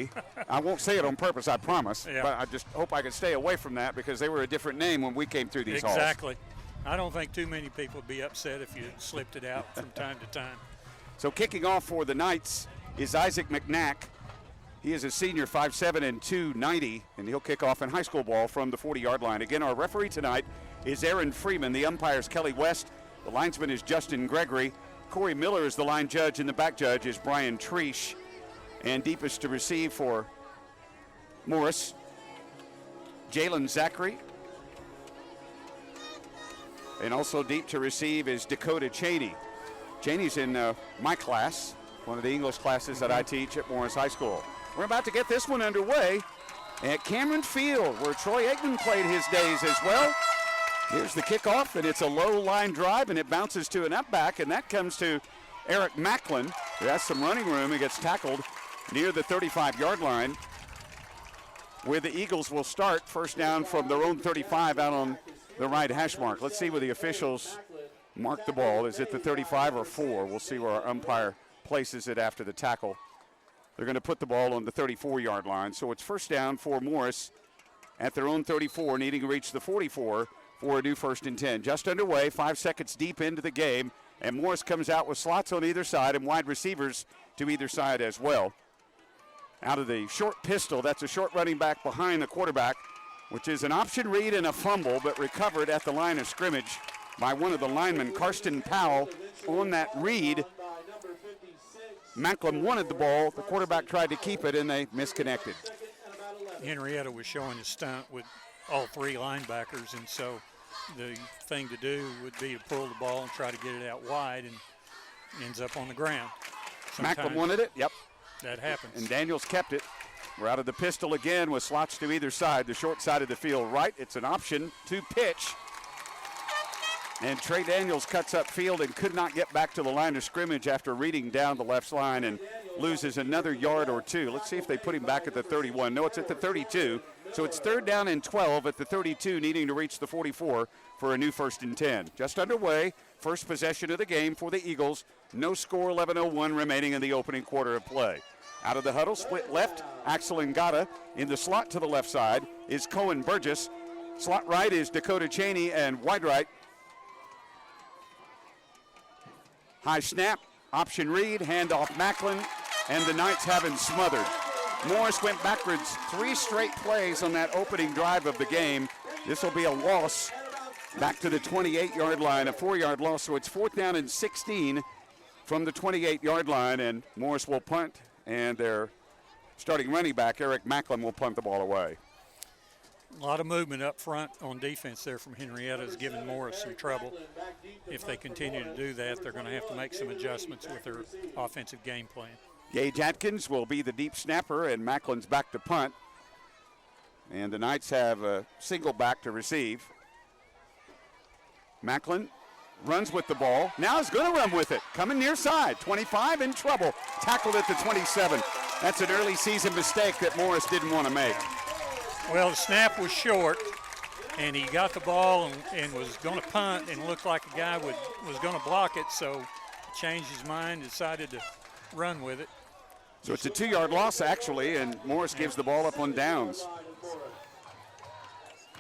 Ironically, I won't say it on purpose, I promise, Yeah. but I just hope I can stay away from that because they were a different name when we came through these halls. Exactly. I don't think too many people would be upset if you slipped it out from time to time. So kicking off for the Knights is Isaac McNack. He is a senior, 5'7" and 290, and he'll kick off in high school ball from the 40-yard line. Again, our referee tonight is Aaron Freeman. The umpire is Kelly West. The linesman is Justin Gregory. Corey Miller is the line judge, and the back judge is Brian Treesh. And deepest to receive for Morris, Jalen Zachary. And also deep to receive is Dakota Cheney. Cheney's in my class, one of the English classes that I teach at Morris High School. We're about to get this one underway at Cameron Field, where Troy Aikman played his days as well. Here's the kickoff, and it's a low line drive, and it bounces to an up back, and that comes to Eric Macklin, who has some running room. He gets tackled near the 35-yard line, where the Eagles will start first down from their own 35 out on the right hash mark. Let's see where the officials mark the ball. Is it the 35 or 4? We'll see where our umpire places it after the tackle. They're going to put the ball on the 34-yard line. So it's first down for Morris at their own 34, needing to reach the 44 for a new 1st and 10. Just underway, 5 seconds deep into the game, and Morris comes out with slots on either side and wide receivers to either side as well. Out of the short pistol, that's a short running back behind the quarterback, which is an option read and a fumble, but recovered at the line of scrimmage by one of the linemen, Karsten Powell, on that read. Macklin wanted the ball. The quarterback tried to keep it, and they misconnected. Henrietta was showing his stunt with all 3 linebackers, and so the thing to do would be to pull the ball and try to get it out wide, and ends up on the ground. Macklin wanted it, yep. That happens. And Daniels kept it. We're out of the pistol again with slots to either side. The short side of the field right. It's an option to pitch. And Trey Daniels cuts up field and could not get back to the line of scrimmage after reading down the left line and loses another yard or 2. Let's see if they put him back at the 31. No, it's at the 32. So it's 3rd down and 12 at the 32, needing to reach the 44 for a new 1st and 10. Just underway, first possession of the game for the Eagles. No score, 11:01 remaining in the opening quarter of play. Out of the huddle, split left, Axel Ngata. In the slot to the left side is Cohen Burgess. Slot right is Dakota Cheney, and wide right, high snap, option read, handoff Macklin, and the Knights have him smothered. Morris went backwards 3 straight plays on that opening drive of the game. This will be a loss back to the 28-yard line, a 4-yard loss, so it's 4th down and 16 from the 28-yard line, and Morris will punt, and their starting running back, Eric Macklin, will punt the ball away. A lot of movement up front on defense there from Henrietta is giving Morris some trouble. If they continue to do that, they're going to have to make some adjustments with their offensive game plan. Gage Atkins will be the deep snapper, and Macklin's back to punt. And the Knights have a single back to receive. Macklin runs with the ball. Now is going to run with it. Coming near side. 25 in trouble. Tackled at the 27. That's an early season mistake that Morris didn't want to make. Well, the snap was short, and he got the ball and was going to punt, and looked like a guy was going to block it, so changed his mind, decided to run with it. So it's a 2-yard loss, actually, and Morris gives the ball up on downs.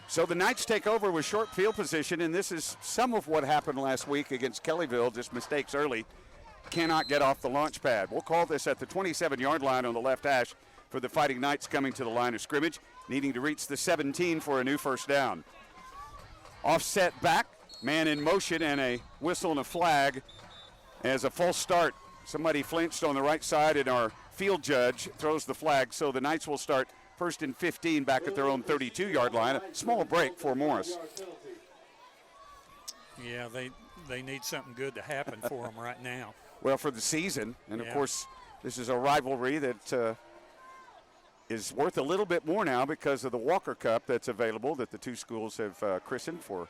So the Knights take over with short field position, and this is some of what happened last week against Kellyville, just mistakes early. Cannot get off the launch pad. We'll call this at the 27-yard line on the left hash for the Fighting Knights coming to the line of scrimmage, needing to reach the 17 for a new 1st down. Offset back, man in motion, and a whistle and a flag as a false start. Somebody flinched on the right side, and our field judge throws the flag, so the Knights will start 1st and 15 back at their own 32-yard line. A small break for Morris. Yeah, they need something good to happen for them right now. Well, for the season, and of course, this is a rivalry that is worth a little bit more now because of the Walker Cup that's available that the two schools have christened for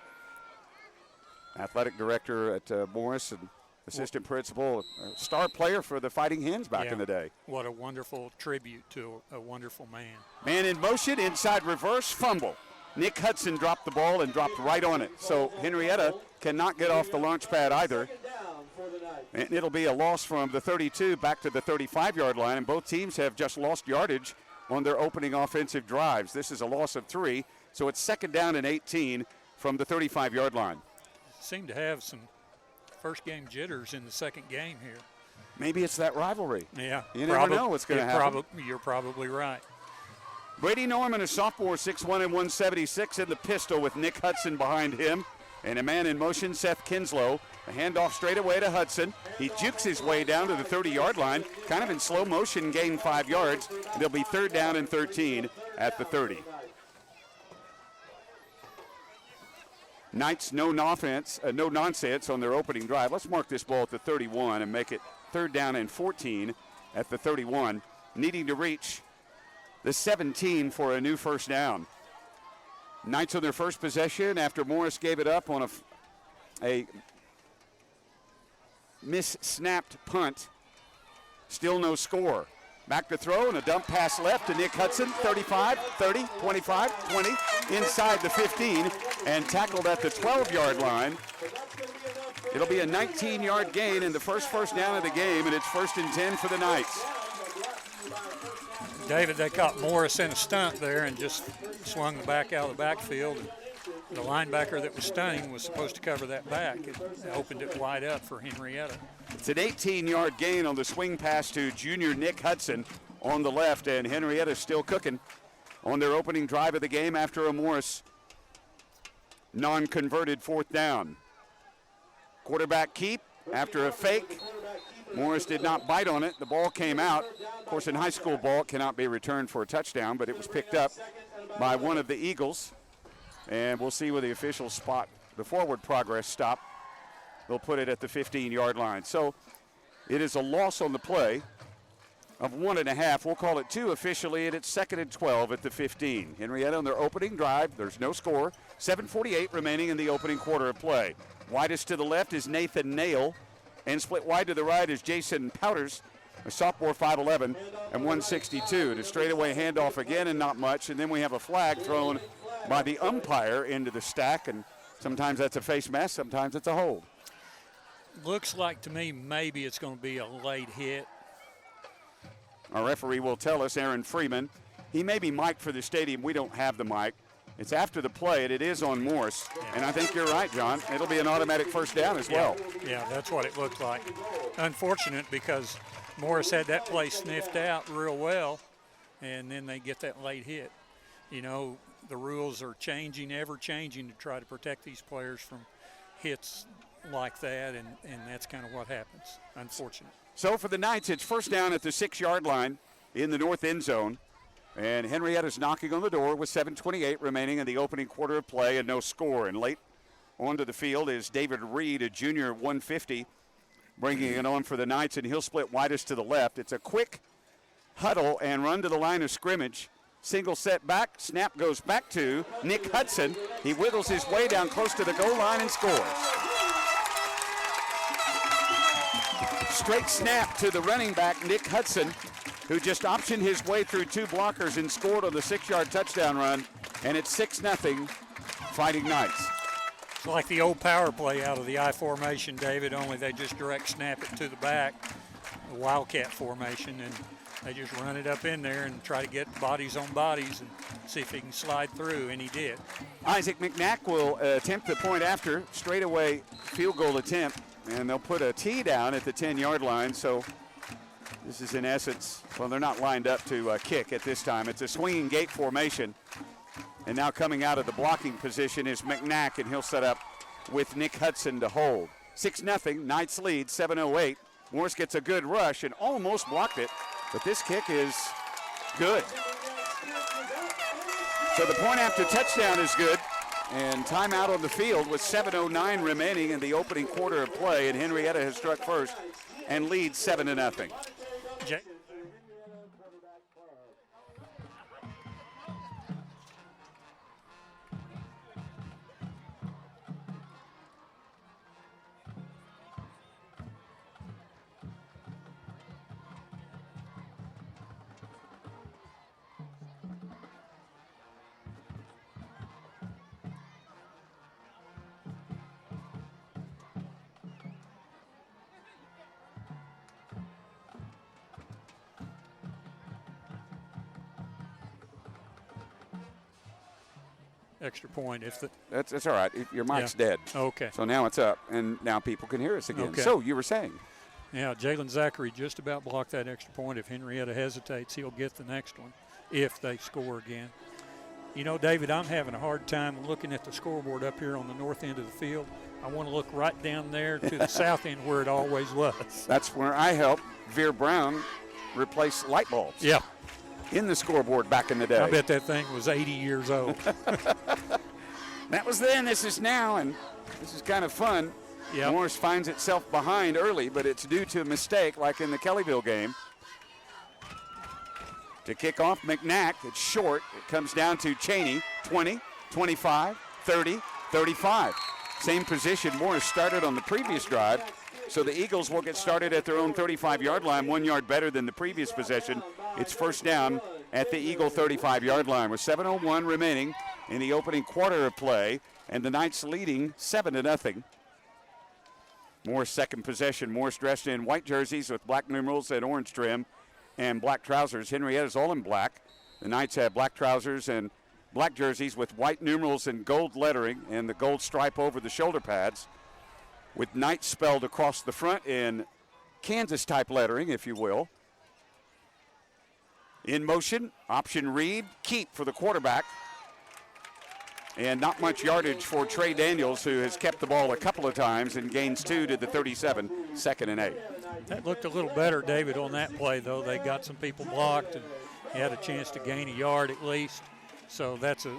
athletic director at Morris and assistant principal, star player for the Fighting Hens back in the day. What a wonderful tribute to a wonderful man. Man in motion, inside reverse, fumble. Nick Hudson dropped the ball and dropped right on it. So Henrietta cannot get off the launch pad either. And it'll be a loss from the 32 back to the 35-yard line, and both teams have just lost yardage on their opening offensive drives. This is a loss of 3, so it's 2nd down and 18 from the 35-yard line. Seem to have some first-game jitters in the second game here. Maybe it's that rivalry. Yeah. You never know what's going to happen. You're probably right. Brady Norman, a sophomore, 6'1" and 176 in the pistol with Nick Hudson behind him. And a man in motion, Seth Kinslow. A handoff straight away to Hudson. He jukes his way down to the 30-yard line, kind of in slow motion, gained 5 yards. And it'll be 3rd down and 13 at the 30. Knights no nonsense on their opening drive. Let's mark this ball at the 31 and make it 3rd down and 14 at the 31, needing to reach the 17 for a new first down. Knights on their first possession after Morris gave it up on a mis-snapped punt. Still no score. Back to throw and a dump pass left to Nick Hudson. 35, 30, 25, 20, inside the 15 and tackled at the 12-yard line. It'll be a 19-yard gain in the first down of the game, and it's 1st and 10 for the Knights. David, they caught Morris in a stunt there and just swung the back out of the backfield. The linebacker that was stunning was supposed to cover that back. It opened it wide up for Henrietta. It's an 18-yard gain on the swing pass to junior Nick Hudson on the left, and Henrietta still cooking on their opening drive of the game after a Morris non-converted 4th down. Quarterback keep after a fake. Morris did not bite on it. The ball came out. Of course, in high school ball, it cannot be returned for a touchdown, but it was picked up by one of the Eagles. And we'll see where the officials spot the forward progress stop. They'll put it at the 15-yard line. So it is a loss on the play of 1.5. We'll call it 2 officially, and it's 2nd and 12 at the 15. Henrietta on their opening drive. There's no score. 7:48 remaining in the opening quarter of play. Widest to the left is Nathan Nail, and split wide to the right is Jason Powders, a sophomore, 5'11" and 162. The straightaway handoff again and not much, and then we have a flag thrown by the umpire into the stack, and sometimes that's a face mask, sometimes it's a hold. Looks like to me maybe it's going to be a late hit. Our referee will tell us, Aaron Freeman. He may be mic'd for the stadium. We don't have the mic. It's after the play, and it is on Morris. Yeah. And I think you're right, John. It'll be an automatic first down as well. Yeah, that's what it looked like. Unfortunate because Morris had that play sniffed out real well, and then they get that late hit. You know, the rules are changing, ever changing to try to protect these players from hits like that, and that's kind of what happens. Unfortunate. So for the Knights, it's first down at the 6-yard line in the north end zone. And Henrietta's knocking on the door with 7:28 remaining in the opening quarter of play and no score. And late onto the field is David Reed, a junior, 150, bringing it on for the Knights, and he'll split widest to the left. It's a quick huddle and run to the line of scrimmage. Single set back, snap goes back to Nick Hudson. He wiggles his way down close to the goal line and scores. Straight snap to the running back, Nick Hudson, who just optioned his way through 2 blockers and scored on the 6-yard touchdown run. And it's 6-0 Fighting Knights. It's like the old power play out of the I formation, David, only they just direct snap it to the back, the Wildcat formation, and they just run it up in there and try to get bodies on bodies and see if he can slide through, and he did. Isaac McNack will attempt the point after, straightaway field goal attempt, and they'll put a tee down at the 10-yard line. So this is in essence, well, they're not lined up to kick at this time. It's a swinging gate formation. And now coming out of the blocking position is McNack, and he'll set up with Nick Hudson to hold. 6-0, Knights lead, 7:08. Morris gets a good rush and almost blocked it, but this kick is good. So the point after touchdown is good, and timeout on the field with 7:09 remaining in the opening quarter of play, and Henrietta has struck first and leads 7-0. extra point. If the That's all right. Your mic's dead. Okay. So now it's up, and now people can hear us again. Okay. So you were saying. Yeah, Jalen Zachary just about blocked that extra point. If Henrietta hesitates, he'll get the next one if they score again. You know, David, I'm having a hard time looking at the scoreboard up here on the north end of the field. I want to look right down there to the south end where it always was. That's where I helped Veer Brown replace light bulbs. Yeah. In the scoreboard back in the day. I bet that thing was 80 years old. That was then, this is now, and this is kind of fun. Yep. Morris finds itself behind early, but it's due to a mistake like in the Kellyville game. To kick off McNack, it's short. It comes down to Cheney, 20, 25, 30, 35. Same position Morris started on the previous drive. So the Eagles will get started at their own 35-yard line, 1 yard better than the previous possession. It's first down at the Eagle 35-yard line with 7:01 remaining in the opening quarter of play, and the Knights leading 7-0. Morris second possession. Morris dressed in white jerseys with black numerals and orange trim and black trousers. Henrietta's all in black. The Knights have black trousers and black jerseys with white numerals and gold lettering and the gold stripe over the shoulder pads, with Knights spelled across the front in Kansas-type lettering, if you will. In motion, option read, keep for the quarterback. And not much yardage for Trey Daniels, who has kept the ball a couple of times and gains 2 to the 37, 2nd and 8. That looked a little better, David, on that play, though. They got some people blocked, and he had a chance to gain a yard at least. So that's an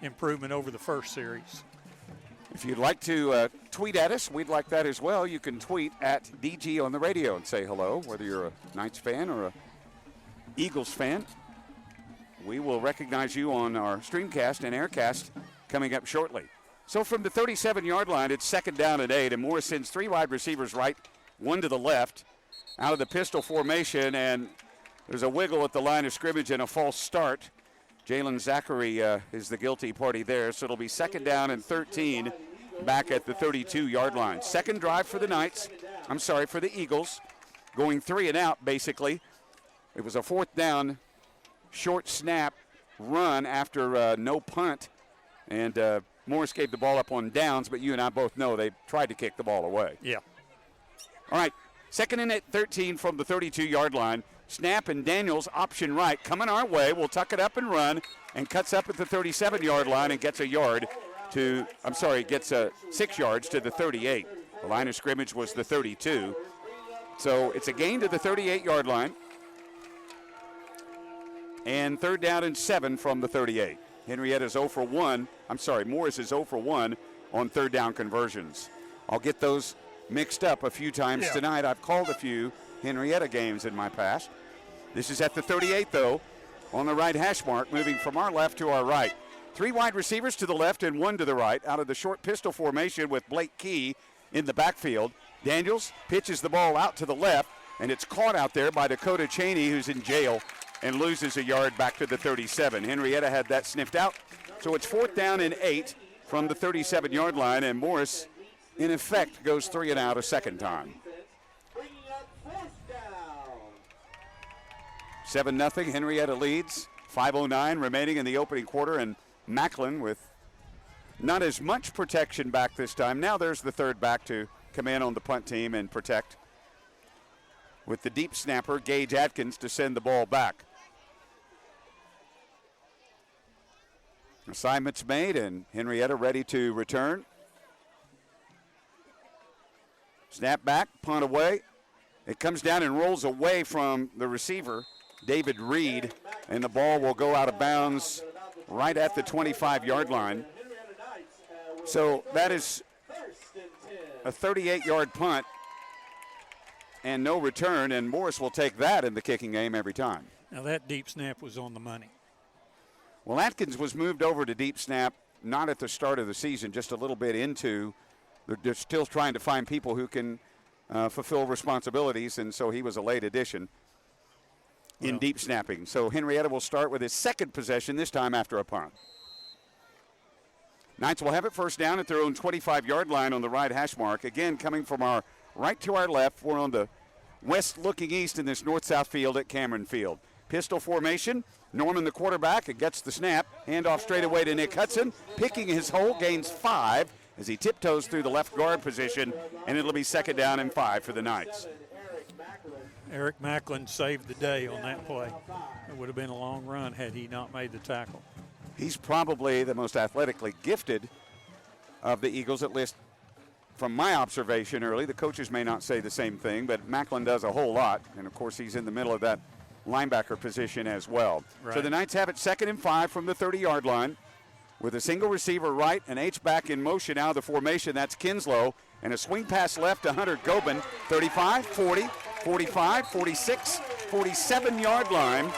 improvement over the first series. If you'd like to tweet at us, we'd like that as well. You can tweet at DG on the radio and say hello, whether you're a Knights fan or a Eagles fan. We will recognize you on our Streamcast and Aircast coming up shortly. So from the 37-yard line, it's 2nd down and 8, and Morris sends 3 wide receivers right, 1 to the left, out of the pistol formation, and there's a wiggle at the line of scrimmage and a false start. Jalen Zachary is the guilty party there, so it'll be 2nd down and 13 back at the 32-yard line. Second drive for the Knights, for the Eagles, going 3 and out basically. It was a 4th down, short snap run after no punt, and Morris gave the ball up on downs, but you and I both know they tried to kick the ball away. Yeah. All right, 2nd and 13 from the 32-yard line. Snap and Daniels option right coming our way. We'll tuck it up and run, and cuts up at the 37-yard line and gets 6 yards to the 38. The line of scrimmage was the 32. So it's a gain to the 38-yard line. And 3rd down and 7 from the 38. Morris is 0 for 1 on 3rd down conversions. I'll get those mixed up a few times tonight. I've called a few Henrietta games in my past. This is at the 38, though, on the right hash mark, moving from our left to our right. 3 wide receivers to the left and 1 to the right out of the short pistol formation with Blake Key in the backfield. Daniels pitches the ball out to the left, and it's caught out there by Dakota Cheney, who's in jail, and loses a yard back to the 37. Henrietta had that sniffed out. So it's 4th down and 8 from the 37-yard line, and Morris, in effect, goes 3 and out a second time. 7-0, Henrietta leads. 5:09 remaining in the opening quarter, and Macklin with not as much protection back this time. Now there's the 3rd back to come in on the punt team and protect, with the deep snapper, Gage Atkins, to send the ball back. Assignments made, and Henrietta ready to return. Snap back, punt away. It comes down and rolls away from the receiver, David Reed, and the ball will go out of bounds right at the 25-yard line. So that is a 38-yard punt and no return, and Morris will take that in the kicking game every time. Now that deep snap was on the money. Well, Atkins was moved over to deep snap, not at the start of the season, just a little bit into. They're still trying to find people who can fulfill responsibilities, and so he was a late addition in deep snapping. So Henrietta will start with his 2nd possession, this time after a punt. Knights will have it first down at their own 25-yard line on the right hash mark. Again, coming from our right to our left, we're on the west looking east in this north-south field at Cameron Field. Pistol formation. Norman, the quarterback, and gets the snap. Handoff straight away to Nick Hudson. Picking his hole, gains 5 as he tiptoes through the left guard position, and it'll be 2nd down and 5 for the Knights. Eric Macklin saved the day on that play. It would have been a long run had he not made the tackle. He's probably the most athletically gifted of the Eagles, at least from my observation early. The coaches may not say the same thing, but Macklin does a whole lot, and of course he's in the middle of that linebacker position as well. Right. So the Knights have it 2nd and 5 from the 30-yard line with a single receiver right, an H-back in motion out of the formation. That's Kinslow, and a swing pass left to Hunter Gobin. 35, 40, 45, 46, 47-yard line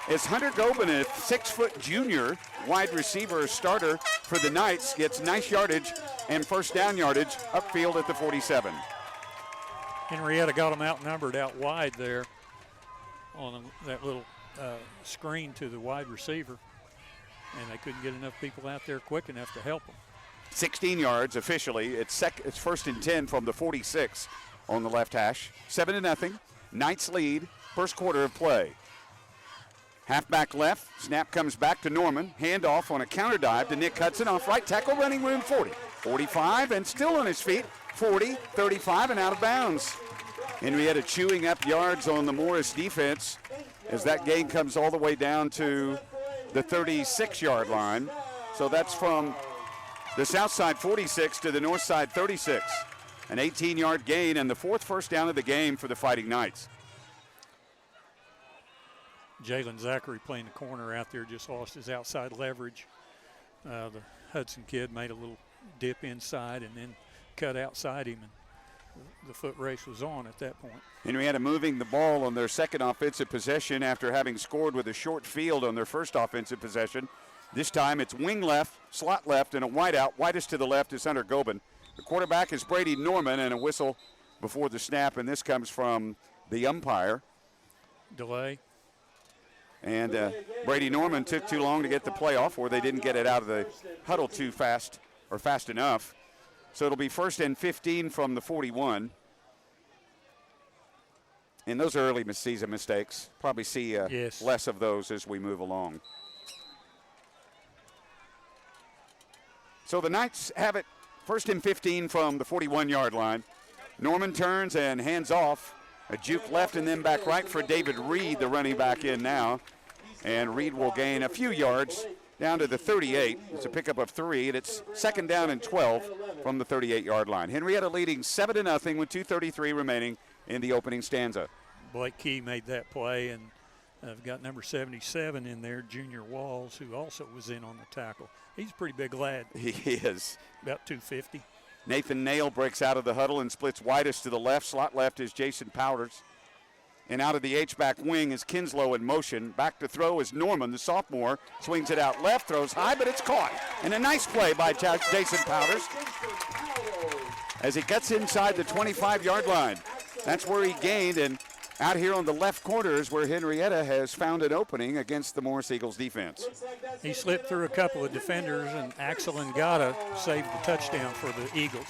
as Hunter Gobin, a 6-foot junior wide receiver starter for the Knights, gets nice yardage and first down yardage upfield at the 47. Henryetta got him outnumbered out wide there on that little screen to the wide receiver, and they couldn't get enough people out there quick enough to help them. 16 yards officially. It's 1st and 10 from the 46 on the left hash. 7-0. Knights lead. First quarter of play. Halfback left. Snap comes back to Norman. Handoff on a counter dive to Nick Hudson off right tackle. Running room 40. 45 and still on his feet. 40, 35 and out of bounds. Henryetta chewing up yards on the Morris defense as that gain comes all the way down to the 36-yard line. So that's from the south side 46 to the north side 36. An 18-yard gain and the 4th first down of the game for the Fighting Knights. Jalen Zachary playing the corner out there just lost his outside leverage. The Hudson kid made a little dip inside and then cut outside him, and the foot race was on at that point. Henryetta moving the ball on their second offensive possession after having scored with a short field on their first offensive possession. This time it's wing left, slot left, and a wide out. Widest to the left is Hunter Gobin. The quarterback is Brady Norman, and a whistle before the snap, and this comes from the umpire. Delay. And Brady Norman took too long to get the play off, or they didn't get it out of the huddle too fast or fast enough. So it'll be 1st and 15 from the 41. And those are early season mistakes. Probably see less of those as we move along. So the Knights have it 1st and 15 from the 41-yard line. Norman turns and hands off. A juke left and then back right for David Reed, the running back in now. And Reed will gain a few yards down to the 38. It's a pickup of 3, and it's 2nd down and 12 from the 38-yard line. Henryetta leading 7-0 with 2:33 remaining in the opening stanza. Blake Key made that play, and I've got number 77 in there, Junior Walls, who also was in on the tackle. He's a pretty big lad. He is. About 250. Nathan Nail breaks out of the huddle and splits widest to the left. Slot left is Jason Powders. And out of the H-back wing is Kinslow in motion. Back to throw is Norman, the sophomore. Swings it out left, throws high, but it's caught. And a nice play by Jason Powders as he gets inside the 25-yard line. That's where he gained, and out here on the left corner is where Henryetta has found an opening against the Morris Eagles defense. He slipped through a couple of defenders, and Axel Ngata saved the touchdown for the Eagles.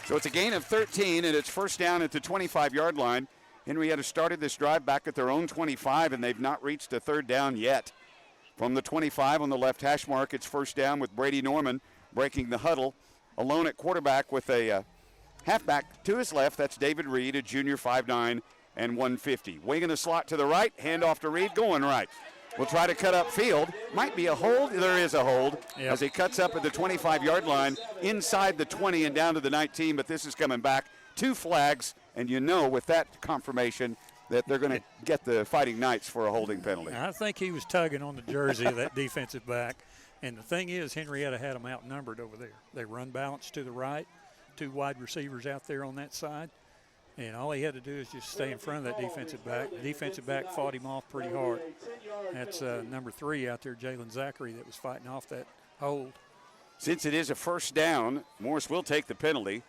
So it's a gain of 13, and it's first down at the 25-yard line. Henryetta started this drive back at their own 25, and they've not reached a 3rd down yet. From the 25 on the left hash mark, it's first down with Brady Norman breaking the huddle. Alone at quarterback with a halfback to his left. That's David Reed, a junior, 5'9" and 150. Wing in the slot to the right, hand off to Reed, going right. Will try to cut up field. Might be a hold. There is a hold as he cuts up at the 25-yard line, inside the 20 and down to the 19, but this is coming back. 2 flags, and you know with that confirmation that they're going to get the Fighting Knights for a holding penalty. I think he was tugging on the jersey of that defensive back. And the thing is, Henryetta had them outnumbered over there. They run balance to the right, 2 wide receivers out there on that side. And all he had to do is just stay in front of that defensive back. The defensive back fought him off pretty hard. That's number 3 out there, Jalen Zachary, that was fighting off that hold. Since it is a first down, Morris will take the penalty,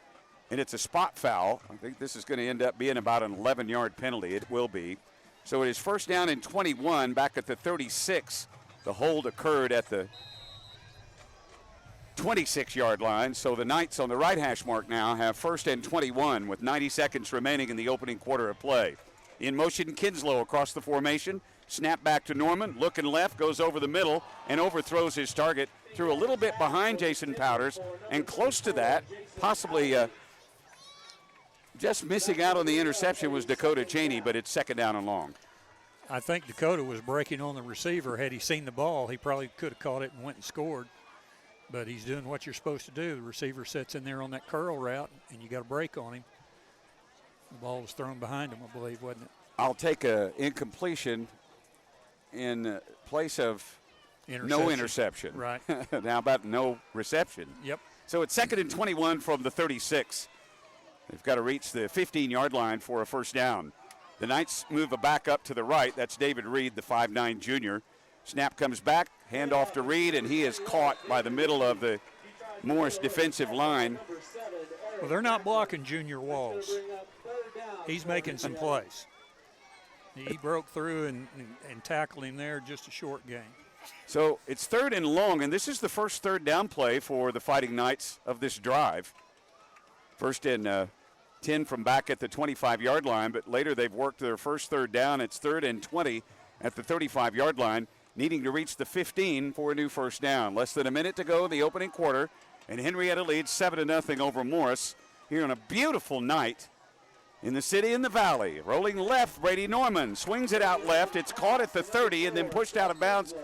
and it's a spot foul. I think this is going to end up being about an 11-yard penalty. It will be. So it is first down and 21 back at the 36. The hold occurred at the 26-yard line. So the Knights on the right hash mark now have 1st and 21 with 90 seconds remaining in the opening quarter of play. In motion, Kinslow across the formation. Snap back to Norman, looking left, goes over the middle, and overthrows his target. Threw a little bit behind Jason Powders, and close to that, possibly just missing out on the interception was Dakota Cheney, but it's second down and long. I think Dakota was breaking on the receiver. Had he seen the ball, he probably could have caught it and went and scored. But he's doing what you're supposed to do. The receiver sits in there on that curl route, and you got to break on him. The ball was thrown behind him, I believe, wasn't it? I'll take an incompletion in place of no interception. Right. Now about no reception. Yep. So it's 2nd and 21 from the 36. They've got to reach the 15-yard line for a first down. The Knights move a back up to the right. That's David Reed, the 5'9 junior. Snap comes back, handoff to Reed, and he is caught by the middle of the Morris defensive line. Well, they're not blocking Junior Walls. He's making some plays. He broke through and tackled him there, just a short gain. So it's 3rd and long, and this is the first third down play for the Fighting Knights of this drive. First and 10 from back at the 25-yard line, but later they've worked their first third down. It's 3rd and 20 at the 35-yard line, needing to reach the 15 for a new first down. Less than a minute to go in the opening quarter, and Henrietta leads 7-0 over Morris here on a beautiful night in the city and the valley. Rolling left, Brady Norman swings it out left. It's caught at the 30 and then pushed out of bounds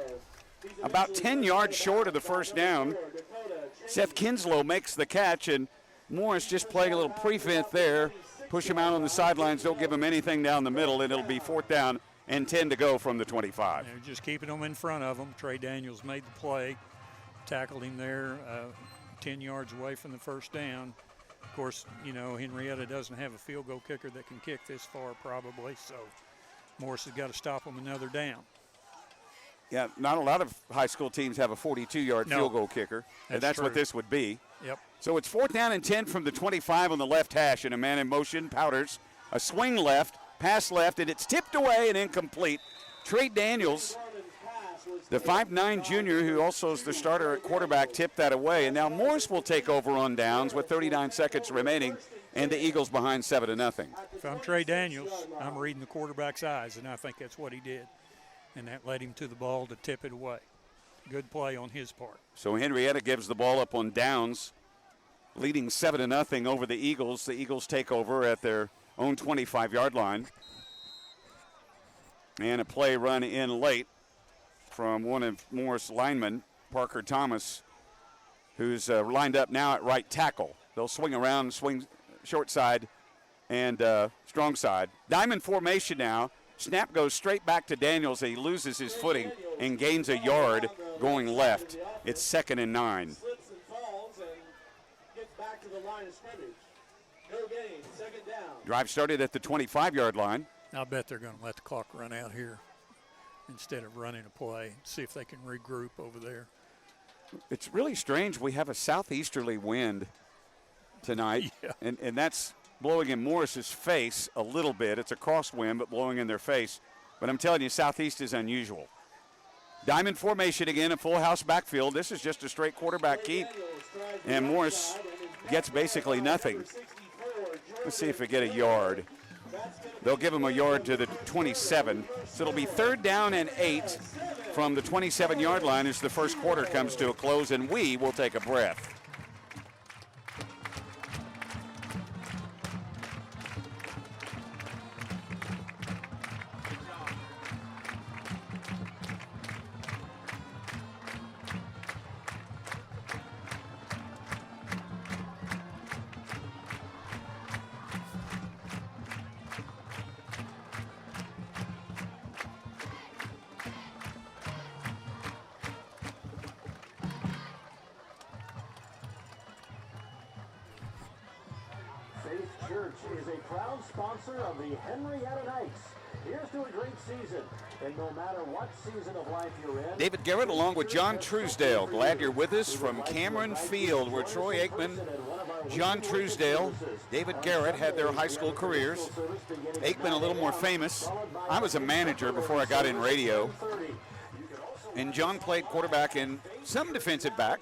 about 10 yards short of the first down. Seth Kinslow makes the catch, and Morris just playing a little prevent there. Push him out on the sidelines, don't give him anything down the middle, and it'll be 4th down and 10 to go from the 25. They're just keeping them in front of them. Trey Daniels made the play, tackled him there 10 yards away from the first down. Of course, you know, Henrietta doesn't have a field goal kicker that can kick this far probably, so Morris has got to stop them another down. Yeah, not a lot of high school teams have a 42-yard field goal kicker, and that's what this would be. Yep. So it's 4th down and 10 from the 25 on the left hash, and a man in motion, Powders, a swing left, pass left, and it's tipped away and incomplete. Trey Daniels, the 5'9 junior who also is the starter at quarterback, tipped that away, and now Morris will take over on downs with 39 seconds remaining, and the Eagles behind 7-0. If I'm Trey Daniels, I'm reading the quarterback's eyes, and I think that's what he did, and that led him to the ball to tip it away. Good play on his part. So Henrietta gives the ball up on downs, leading 7-0 over the Eagles. The Eagles take over at their own 25-yard line. And a play run in late from one of Morris' linemen, Parker Thomas, who's lined up now at right tackle. They'll swing around, swing short side and strong side. Diamond formation now. Snap goes straight back to Daniels. He loses his footing and gains a yard going left. It's 2nd and 9. Slips and falls and gets back to the line of scrimmage. No gain, 2nd down. Drive started at the 25-yard line. I bet they're going to let the clock run out here instead of running a play, see if they can regroup over there. It's really strange. We have a southeasterly wind tonight, and that's blowing in Morris's face a little bit. It's a crosswind, but blowing in their face. But I'm telling you, southeast is unusual. Diamond formation again, a full house backfield. This is just a straight quarterback keep, and Morris gets basically nothing. Let's see if we get a yard. They'll give him a yard to the 27. So it'll be 3rd down and 8 from the 27-yard line as the first quarter comes to a close, and we will take a breath. Church is a proud sponsor of the Henrietta Knights. Here's to a great season, and no matter what season of life you're in. David Garrett along with John Truesdale. Glad you're with us from Cameron Field, where Troy Aikman, John Truesdale, David Garrett had their high school careers. Aikman a little more famous. I was a manager before I got in radio. And John played quarterback and some defensive back.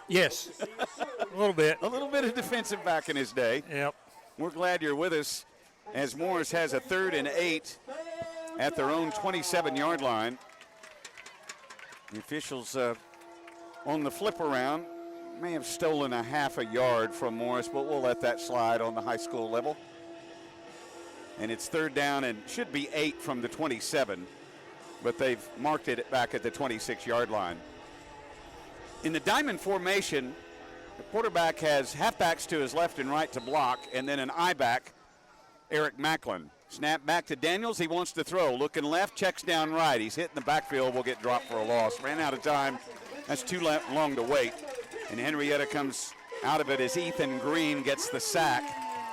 Yes, a little bit. A little bit of defensive back in his day. Yep. We're glad you're with us as Morris has a 3rd and 8 at their own 27-yard line. The officials on the flip around may have stolen a half a yard from Morris, but we'll let that slide on the high school level. And it's third down and should be 8 from the 27, but they've marked it back at the 26-yard line. In the diamond formation, the quarterback has halfbacks to his left and right to block, and then an I-back, Eric Macklin. Snap back to Daniels. He wants to throw. Looking left, checks down right. He's hitting the backfield. Will get dropped for a loss. Ran out of time. That's too long to wait. And Henrietta comes out of it as Ethan Green gets the sack.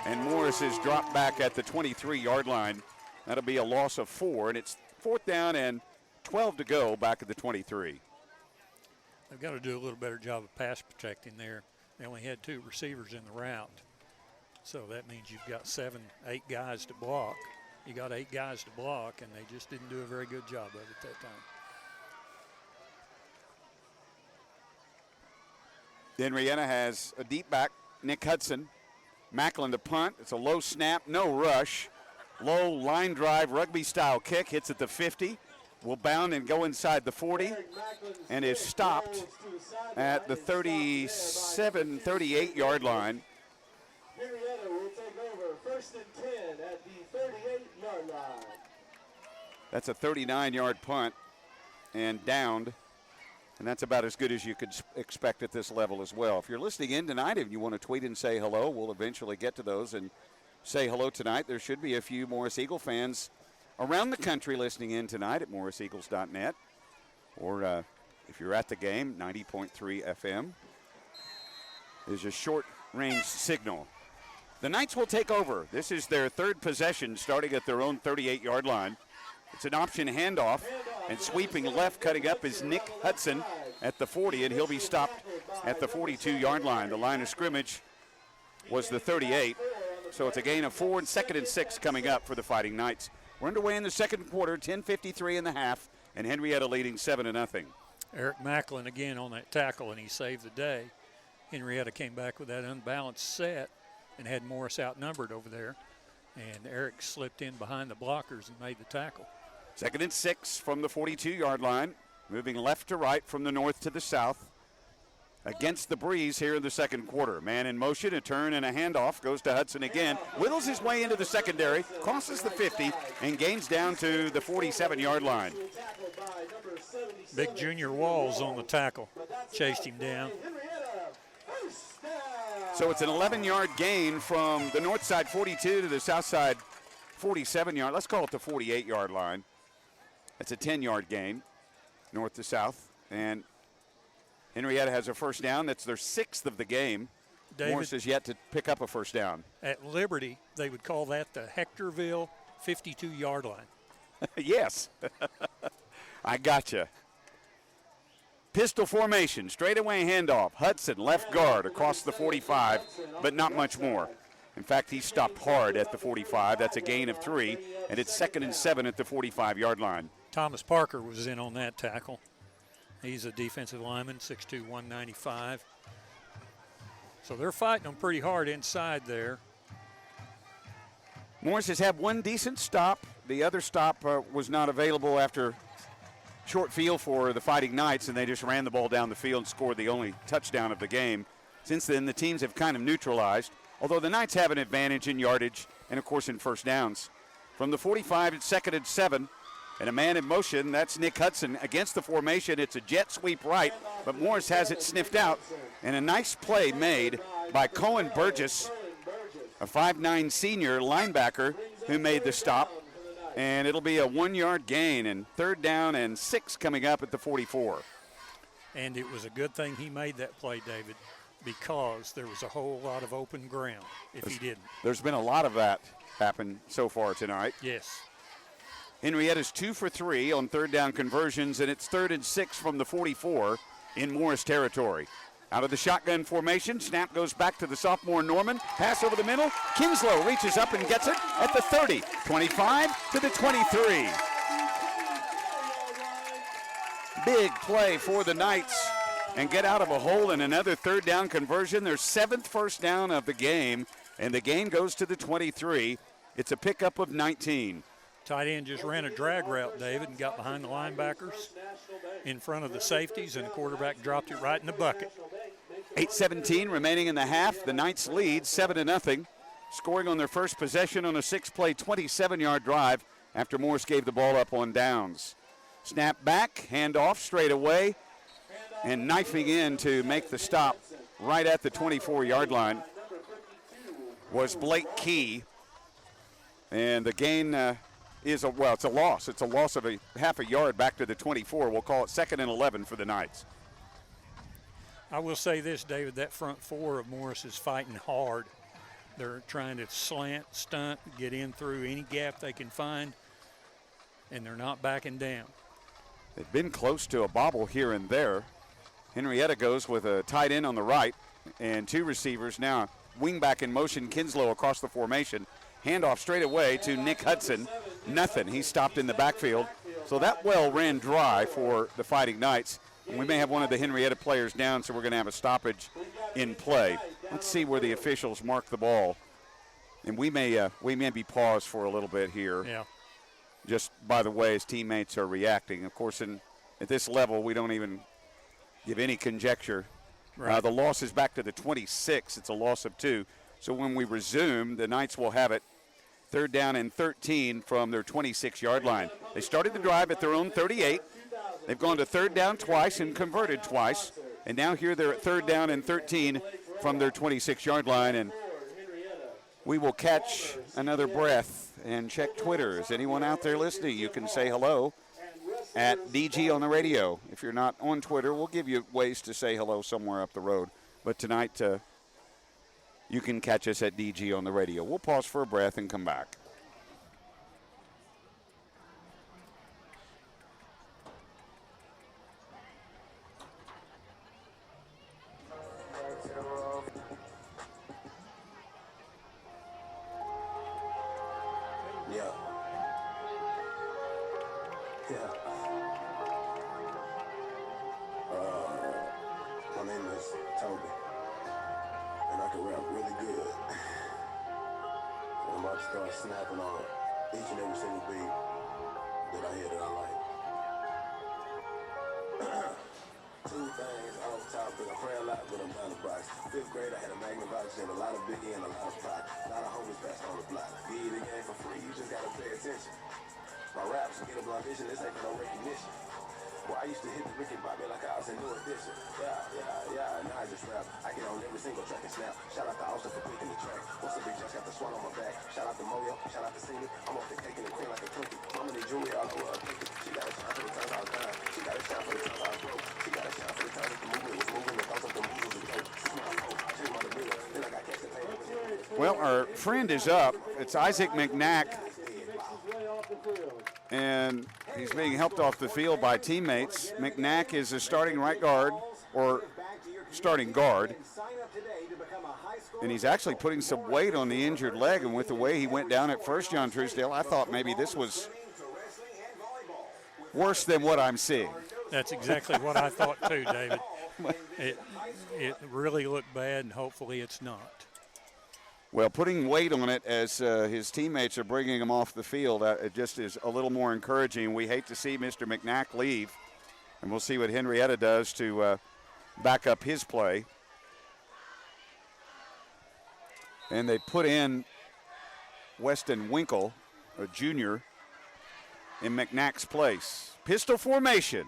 And Morris is dropped back at the 23-yard line. That'll be a loss of 4. And it's fourth down and 12 to go back at the 23. They've got to do a little better job of pass protecting there. They only had 2 receivers in the route. So that means you've got 7, 8 guys to block. You got 8 guys to block, and they just didn't do a very good job of it that time. Henrietta has a deep back, Nick Hudson. Macklin to punt. It's a low snap, no rush. Low line drive, rugby-style kick. Hits at the 50. Will bound and go inside the 40 and is stopped at the 37, 38-yard line. Henrietta will take over first and 10 at the 38-yard line. That's a 39-yard punt and downed. And that's about as good as you could expect at this level as well. If you're listening in tonight and you want to tweet and say hello, we'll eventually get to those and say hello tonight. There should be a few Morris Eagle fans around the country listening in tonight at morriseagles.net. Or if you're at the game, 90.3 FM. There's a short-range signal. The Knights will take over. This is their third possession, starting at their own 38-yard line. It's an option handoff, and sweeping left, cutting up is Nick Hudson at the 40, and he'll be stopped at the 42-yard line. The line of scrimmage was the 38, so it's a gain of 4 and 2nd and 6 coming up for the Fighting Knights. We're underway in the second quarter, 10:53 in the half, and Henrietta leading 7-0. Eric Macklin again on that tackle, and he saved the day. Henrietta came back with that unbalanced set and had Morris outnumbered over there, and Eric slipped in behind the blockers and made the tackle. 2nd and 6 from the 42-yard line, moving left to right from the north to the south. Against the breeze here in the second quarter. Man in motion, a turn and a handoff, goes to Hudson again. Whittles his way into the secondary, crosses the 50, and gains down to the 47-yard line. Big Junior Walls on the tackle, chased him down. So it's an 11-yard gain from the north side 42 to the south side 47-yard. Let's call it the 48-yard line. That's a 10-yard gain, north to south. And Henrietta has a first down. That's their 6th of the game. David, Morris has yet to pick up a first down. At Liberty, they would call that the Hectorville 52-yard line. Yes. I gotcha. Pistol formation, straightaway handoff. Hudson, left guard, across the 45, but not much more. In fact, he stopped hard at the 45. That's a gain of 3, and it's 2nd and 7 at the 45-yard line. Thomas Parker was in on that tackle. He's a defensive lineman, 6'2", 195. So they're fighting them pretty hard inside there. Morris has had one decent stop. The other stop was not available after short field for the Fighting Knights, and they just ran the ball down the field and scored the only touchdown of the game. Since then, the teams have kind of neutralized, although the Knights have an advantage in yardage and, of course, in first downs. From the 45, it's 2nd and 7. And a man in motion, that's Nick Hudson. Against the formation, it's a jet sweep right, but Morris has it sniffed out. And a nice play made by Cohen Burgess, a 5'9" senior linebacker who made the stop. And it'll be a 1-yard gain, and 3rd down and 6 coming up at the 44. And it was a good thing he made that play, David, because there was a whole lot of open ground if he didn't. There's been a lot of that happen so far tonight. Yes. Henrietta's 2 for 3 on 3rd down conversions, and it's 3rd and 6 from the 44 in Morris territory. Out of the shotgun formation, snap goes back to the sophomore Norman. Pass over the middle. Kinslow reaches up and gets it at the 30. 25 to the 23. Big play for the Knights and get out of a hole in another 3rd down conversion. Their 7th first down of the game, and the gain goes to the 23. It's a pickup of 19. Tight end just ran a drag route, David, and got behind the linebackers in front of the safeties, and the quarterback dropped it right in the bucket. 8:17 remaining in the half. The Knights lead 7-0, scoring on their first possession on a 6-play, 27-yard drive after Morris gave the ball up on downs. Snap back, handoff straight away, and knifing in to make the stop right at the 24-yard line was Blake Key. And the gain it's a loss. It's a loss of a half a yard back to the 24. We'll call it 2nd and 11 for the Knights. I will say this, David, that front four of Morris is fighting hard. They're trying to slant, stunt, get in through any gap they can find, and they're not backing down. They've been close to a bobble here and there. Henrietta goes with a tight end on the right and two receivers now. Wingback in motion, Kinslow across the formation. Handoff straight away to Nick Hudson. Nothing. He stopped in the backfield. So that well ran dry for the Fighting Knights. And we may have one of the Henrietta players down, so we're going to have a stoppage in play. Let's see where the officials mark the ball. And we may be paused for a little bit here. Yeah. Just by the way his teammates are reacting. Of course, at this level, we don't even give any conjecture. Right. The loss is back to the 26. It's a loss of 2. So when we resume, the Knights will have it 3rd down and 13 from their 26-yard line. They started the drive at their own 38. They've gone to 3rd down twice and converted twice. And now here they're at 3rd down and 13 from their 26-yard line. And we will catch another breath and check Twitter. Is anyone out there listening? You can say hello at DG on the radio. If you're not on Twitter, we'll give you ways to say hello somewhere up the road. But tonight, you can catch us at DG on the radio. We'll pause for a breath and come back. My name is Toby, and I can rap really good. I'm about to start snapping on each and every single beat that I hear that I like. Two things off topic. I pray a lot, but I'm down the box. 5th grade, I had a Magnavox and a lot of Biggie and a lot of Pac. A lot of homies passed on the block. Give you the game for free, you just gotta pay attention. My raps get a blind vision, this ain't for no recognition. Well, I used to hit the Ricky Bobby like I was in New Edition. Yeah, now I just rap. I get on every single track and snap. Shout out to Austin for picking the track. What's the big just got the swan on my back. Shout out to Moyo, shout out to Cindy. I'm off the cake and the queen like a Twinkie. Mama need jewelry all over her pinky. She got a shine for the times I was dying. She got a shine for the times I was broke. She got a shine for the times that the movement was moving. The thoughts of the movement was dope. This is my hope. I changed my demeanor. Then I got catch the pain. Well, our friend is up. It's Isaac McNack. And he's being helped off the field by teammates. McNack is a starting right guard, or starting guard. And he's actually putting some weight on the injured leg. And with the way he went down at first, John Truesdale, I thought maybe this was worse than what I'm seeing. That's exactly what I thought too, David. It really looked bad, and hopefully it's not. Well, putting weight on it as his teammates are bringing him off the field, it just is a little more encouraging. We hate to see Mr. McNack leave, and we'll see what Henrietta does to back up his play. And they put in Weston Winkle, a junior, in McNack's place. Pistol formation.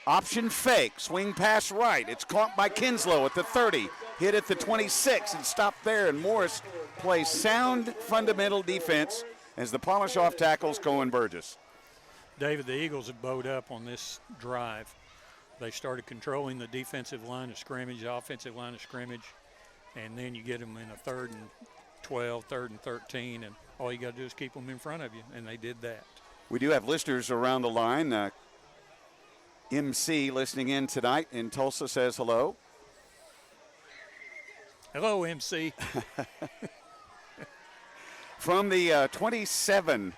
Option fake, swing pass right. It's caught by Kinslow at the 30, hit at the 26 and stopped there. And Morris plays sound fundamental defense as the polish off tackles Cohen Burgess. David, the Eagles have bowed up on this drive. They started controlling the defensive line of scrimmage, the offensive line of scrimmage, and then you get them in a 3rd and 12, 3rd and 13, and all you got to do is keep them in front of you, and they did that. We do have listeners around the line. MC listening in tonight in Tulsa says hello. Hello, MC. From the 27,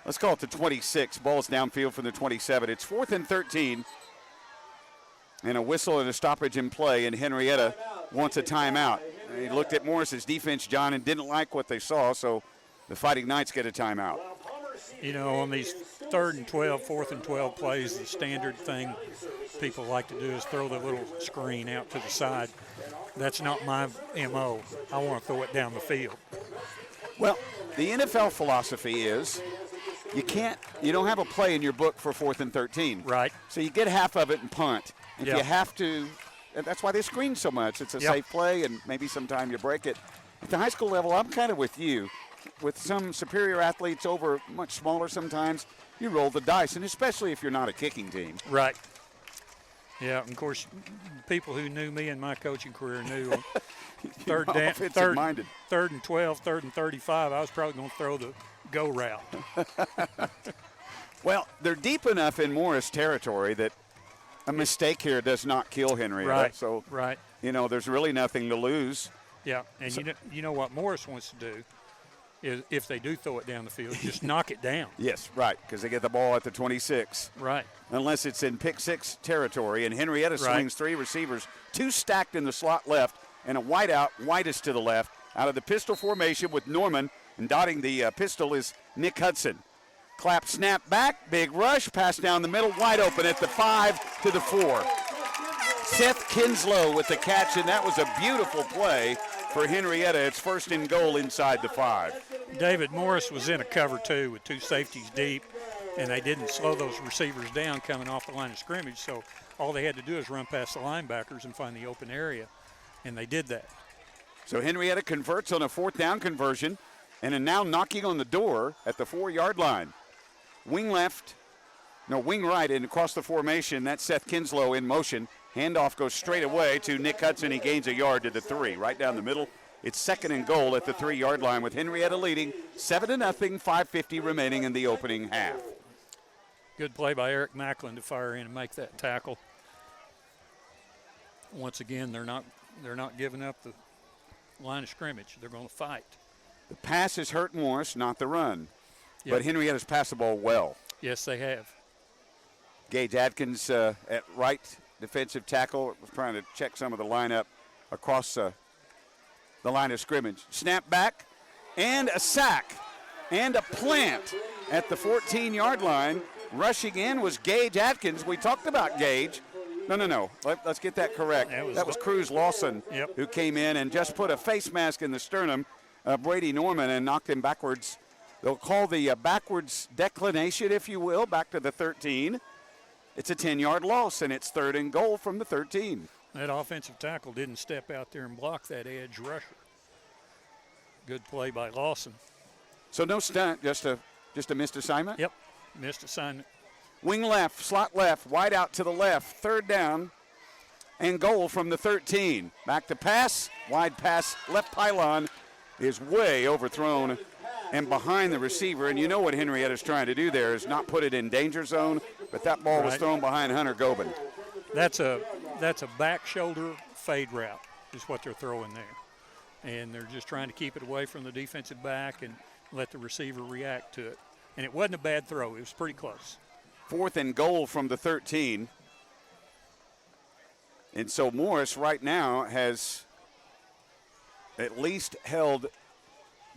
let's call it the 26, ball's downfield from the 27. It's 4th and 13, and a whistle and a stoppage in play, and Henrietta wants a timeout. He looked at Morris's defense, John, and didn't like what they saw, so the Fighting Knights get a timeout. you know, on these 3rd and 12, 4th and 12 plays, the standard thing people like to do is throw the little screen out to the side. That's not my MO. I want to throw it down the field. Well, the NFL philosophy is you don't have a play in your book for 4th and 13. Right. So you get half of it and punt. If Yep. you have to, and that's why they screen so much. It's a Yep. safe play, and maybe sometime you break it. At the high school level, I'm kind of with you. With some superior athletes over much smaller sometimes, you roll the dice, and especially if you're not a kicking team. Right. Yeah, and of course, people who knew me in my coaching career knew third and 12, 3rd and 35, I was probably going to throw the go route. Well, they're deep enough in Morris territory that a mistake here does not kill Henrietta. Right. So, right. you know, there's really nothing to lose. Yeah, and so, you know what Morris wants to do is if they do throw it down the field, just knock it down. Yes, right, because they get the ball at the 26. Right. Unless it's in pick six territory, and Henrietta swings 3 receivers, 2 stacked in the slot left, and a wide out, widest to the left, out of the pistol formation with Norman, and dotting the pistol is Nick Hudson. Clap, snap back, big rush, pass down the middle, wide open at the 5 to the 4. Seth Kinslow with the catch, and that was a beautiful play for Henrietta. It's 1st and goal inside the 5. David Morris was in a cover 2 with 2 safeties deep, and they didn't slow those receivers down coming off the line of scrimmage, so all they had to do is run past the linebackers and find the open area, and they did that. So Henrietta converts on a 4th down conversion and are now knocking on the door at the 4-yard line. Wing right, and across the formation, that's Seth Kinslow in motion. Handoff goes straight away to Nick Hudson. He gains a yard to the 3, right down the middle. It's 2nd and goal at the 3-yard line with Henrietta leading 7-0, 5:50 remaining in the opening half. Good play by Eric Macklin to fire in and make that tackle. Once again, they're not giving up the line of scrimmage. They're going to fight. The pass has hurt Morris, not the run. Yep. But Henrietta's passed the ball well. Yes, they have. Gage Atkins at right defensive tackle, trying to check some of the lineup across the line of scrimmage. Snap back, and a sack, and a plant at the 14-yard line. Rushing in was Gage Atkins. We talked about Gage. No. Let's get that correct. That was Cruz Lawson, yep, who came in and just put a face mask in the sternum of Brady Norman and knocked him backwards. They'll call the backwards declination, if you will, back to the 13. It's a 10-yard loss, and it's 3rd and goal from the 13. That offensive tackle didn't step out there and block that edge rusher. Good play by Lawson. So no stunt, just a missed assignment? Yep, missed assignment. Wing left, slot left, wide out to the left, 3rd down and goal from the 13. Back to pass, wide pass, left pylon is way overthrown and behind the receiver. And you know what Henrietta's trying to do there is not put it in danger zone, but that ball was thrown behind Hunter Gobin. That's a back shoulder fade route is what they're throwing there. And they're just trying to keep it away from the defensive back and let the receiver react to it. And it wasn't a bad throw. It was pretty close. 4th and goal from the 13. And so Morris right now has at least held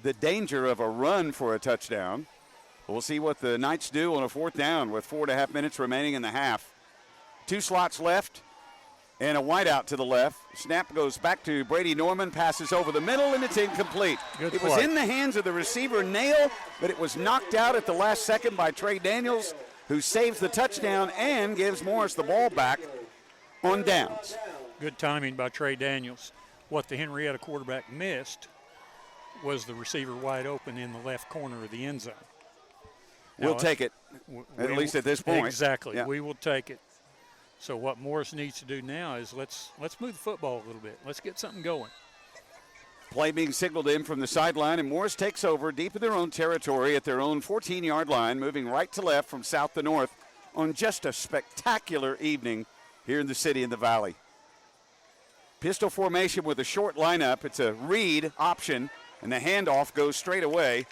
the danger of a run for a touchdown. We'll see what the Knights do on a 4th down with 4.5 minutes remaining in the half. 2 slots left and a wide out to the left. Snap goes back to Brady Norman, passes over the middle, and it's incomplete. It was in the hands of the receiver, Nail, but it was knocked out at the last second by Trey Daniels, who saves the touchdown and gives Morris the ball back on downs. Good timing by Trey Daniels. What the Henrietta quarterback missed was the receiver wide open in the left corner of the end zone. We'll take it, at least at this point. Exactly. Yeah. We will take it. So what Morris needs to do now is let's move the football a little bit. Let's get something going. Play being signaled in from the sideline, and Morris takes over deep in their own territory at their own 14-yard line, moving right to left from south to north on just a spectacular evening here in the city and the valley. Pistol formation with a short lineup. It's a read option, and the handoff goes straight away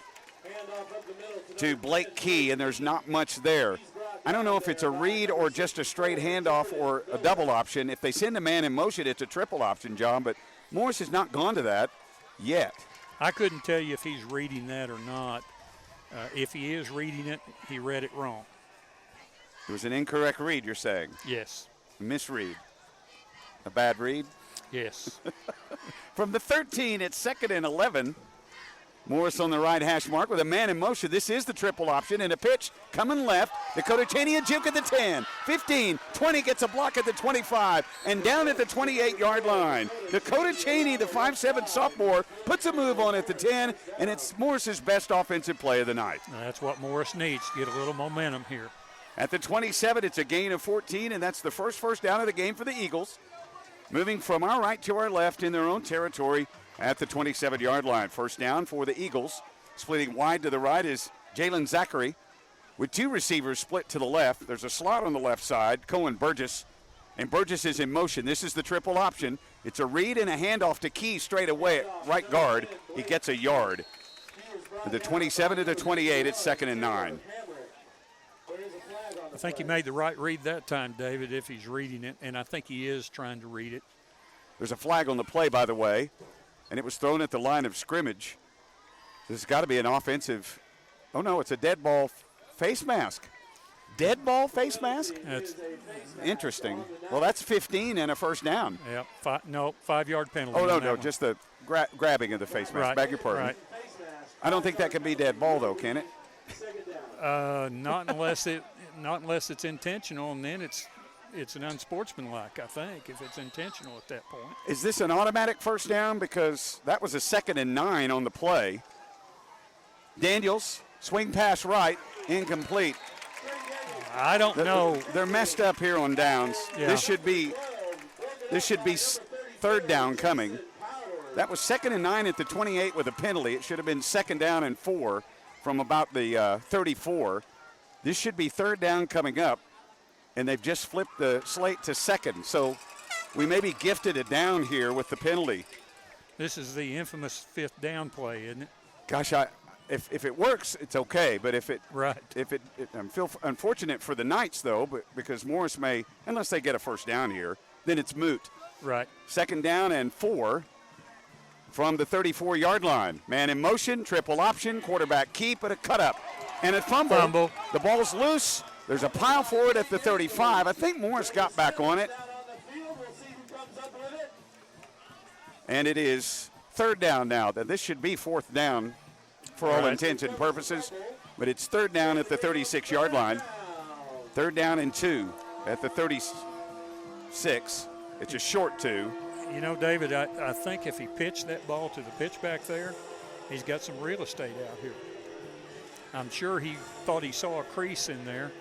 to Blake Key, and there's not much there. I don't know if it's a read or just a straight handoff or a double option. If they send a man in motion, it's a triple option, John, but Morris has not gone to that yet. I couldn't tell you if he's reading that or not. If he is reading it, he read it wrong. It was an incorrect read, you're saying? Yes. Misread. A bad read? Yes. From the 13, it's 2nd and 11. Morris on the right hash mark with a man in motion. This is the triple option, and a pitch coming left. Dakota Cheney, a juke at the 10, 15, 20, gets a block at the 25, and down at the 28-yard line. Dakota Cheney, the 5'7" sophomore, puts a move on at the 10, and it's Morris's best offensive play of the night. That's what Morris needs to get a little momentum here. At the 27, it's a gain of 14, and that's the first down of the game for the Eagles. Moving from our right to our left in their own territory at the 27-yard line. First down for the Eagles. Splitting wide to the right is Jalen Zachary with 2 receivers split to the left. There's a slot on the left side, Cohen Burgess, and Burgess is in motion. This is the triple option. It's a read and a handoff to Key straight away at right guard. He gets a yard. At the 27 to the 28, it's 2nd and 9. I think he made the right read that time, David, if he's reading it, and I think he is trying to read it. There's a flag on the play, by the way, and it was thrown at the line of scrimmage. This has got to be an offensive. Oh, no, it's a dead ball face mask. Dead ball face mask? That's interesting. Well, that's 15 and a first down. Yeah, 5-yard penalty. Oh, no, just the grabbing of the face mask. Right, Beg your pardon. right. I don't think that can be dead ball, though, can it? Not unless it's intentional, and then it's an unsportsmanlike, I think, if it's intentional at that point. Is this an automatic first down? Because that was a 2nd and 9 on the play. Daniels, swing pass right, incomplete. I don't know. They're messed up here on downs. Yeah. This should be 3rd down coming. That was 2nd and 9 at the 28 with a penalty. It should have been 2nd down and 4 from about the 34. This should be 3rd down coming up, and they've just flipped the slate to 2nd. So we may be gifted a down here with the penalty. This is the infamous 5th down play, isn't it? Gosh, if it works, it's okay. But if it I feel unfortunate for the Knights though, but because Morris may, unless they get a first down here, then it's moot. Right. 2nd down and 4 from the 34-yard line. Man in motion, triple option, quarterback keep, but a cut up and a fumble. The ball's loose. There's a pile for it at the 35. I think Morris got back on it. And it is 3rd down now. This should be 4th down for all intents and purposes, but it's 3rd down at the 36-yard line. 3rd down and 2 at the 36. It's a short 2. You know, David, I think if he pitched that ball to the pitchback there, he's got some real estate out here. I'm sure he thought he saw a crease in there,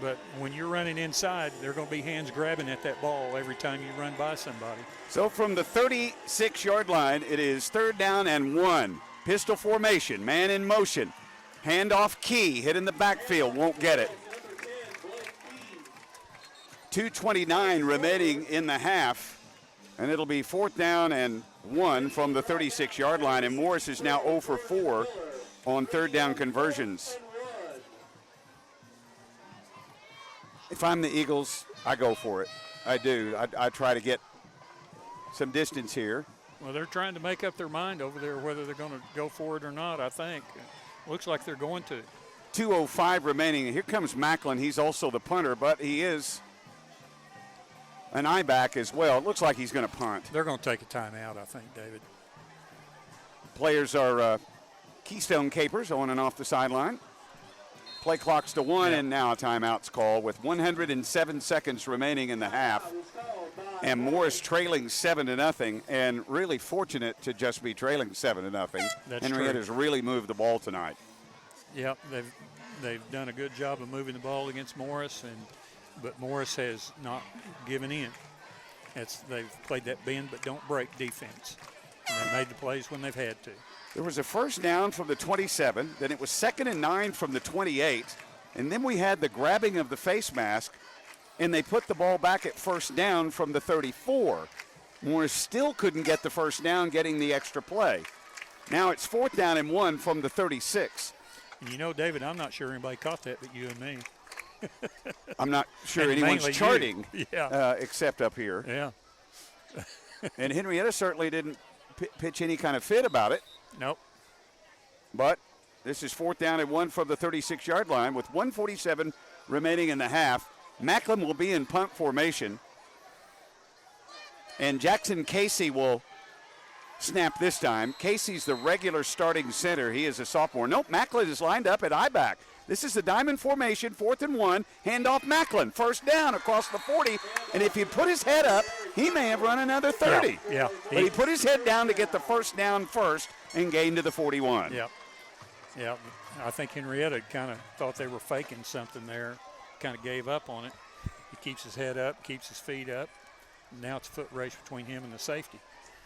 but when you're running inside, there are going to be hands grabbing at that ball every time you run by somebody. So from the 36-yard line, it is 3rd down and 1. Pistol formation, man in motion. Handoff Key, hit in the backfield, won't get it. 2:29 remaining in the half, and it'll be 4th down and 1 from the 36-yard line, and Morris is now 0 for 4 on 3rd down conversions. If I'm the Eagles, I go for it. I do. I try to get some distance here. Well, they're trying to make up their mind over there whether they're going to go for it or not, I think. Looks like they're going to. 2:05 remaining. Here comes Macklin. He's also the punter, but he is an I-back as well. It looks like he's going to punt. They're going to take a timeout, I think, David. Players are Keystone Capers on and off the sideline. Play clock's to 1, and now a timeout's called with 107 seconds remaining in the half. And Morris trailing 7-0, and really fortunate to just be trailing 7-0. Henrietta's really moved the ball tonight. Yep, they've done a good job of moving the ball against Morris, but Morris has not given in. They've played that bend but don't break defense, and they made the plays when they've had to. There was a first down from the 27, then it was 2nd and 9 from the 28, and then we had the grabbing of the face mask, and they put the ball back at 1st down from the 34. Morris still couldn't get the first down, getting the extra play. Now it's 4th down and 1 from the 36. And you know, David, I'm not sure anybody caught that but you and me. I'm not sure anyone's charting except up here. Yeah. And Henrietta certainly didn't pitch any kind of fit about it. Nope. But This is 4th down and 1 from the 36-yard line with 1:47 remaining in the half. Macklin will be in punt formation. And Jackson Casey will snap this time. Casey's the regular starting center. He is a sophomore. Nope, Macklin is lined up at I-back. This is the diamond formation, 4th and 1. Handoff Macklin. First down across the 40. And if he put his head up, he may have run another 30. Yeah. But he put his head down to get the first down first and gained to the 41. Yeah. Yeah. I think Henrietta kind of thought they were faking something there, kind of gave up on it. He keeps his head up, keeps his feet up. Now it's a foot race between him and the safety.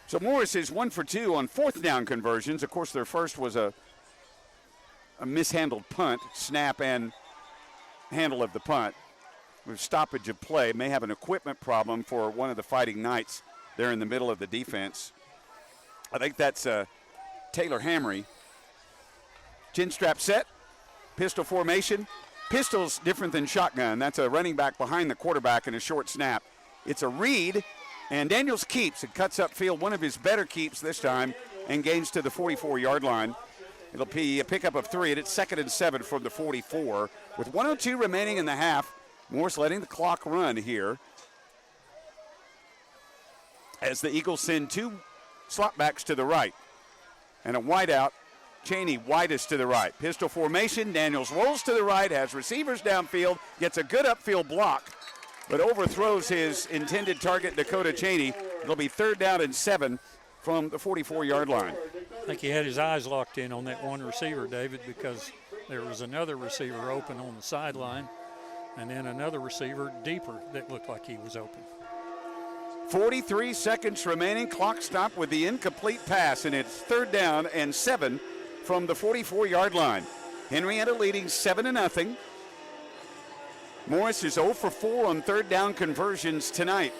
So Morris is 1 for 2 on 4th down conversions. Of course, their first was a mishandled punt, snap and handle of the punt. With stoppage of play, may have an equipment problem for one of the Fighting Knights there in the middle of the defense. I think that's Taylor Hamry. Chin strap set, pistol formation. Pistol's different than shotgun. That's a running back behind the quarterback in a short snap. It's a read, and Daniels keeps. It cuts upfield, one of his better keeps this time, and gains to the 44-yard line. It'll be a pickup of 3, and it's 2nd and 7 from the 44. With 1:02 remaining in the half, Morris letting the clock run here as the Eagles send 2 slot backs to the right and a wide out. Cheney widest to the right. Pistol formation. Daniels rolls to the right, has receivers downfield, gets a good upfield block, but overthrows his intended target, Dakota Cheney. It'll be 3rd down and 7 from the 44-yard line. I think he had his eyes locked in on that one receiver, David, because there was another receiver open on the sideline and then another receiver deeper that looked like he was open. 43 seconds remaining. Clock stopped with the incomplete pass, and it's 3rd down and 7 from the 44-yard line. Henrietta leading 7-0. Morris is 0 for 4 on 3rd down conversions tonight.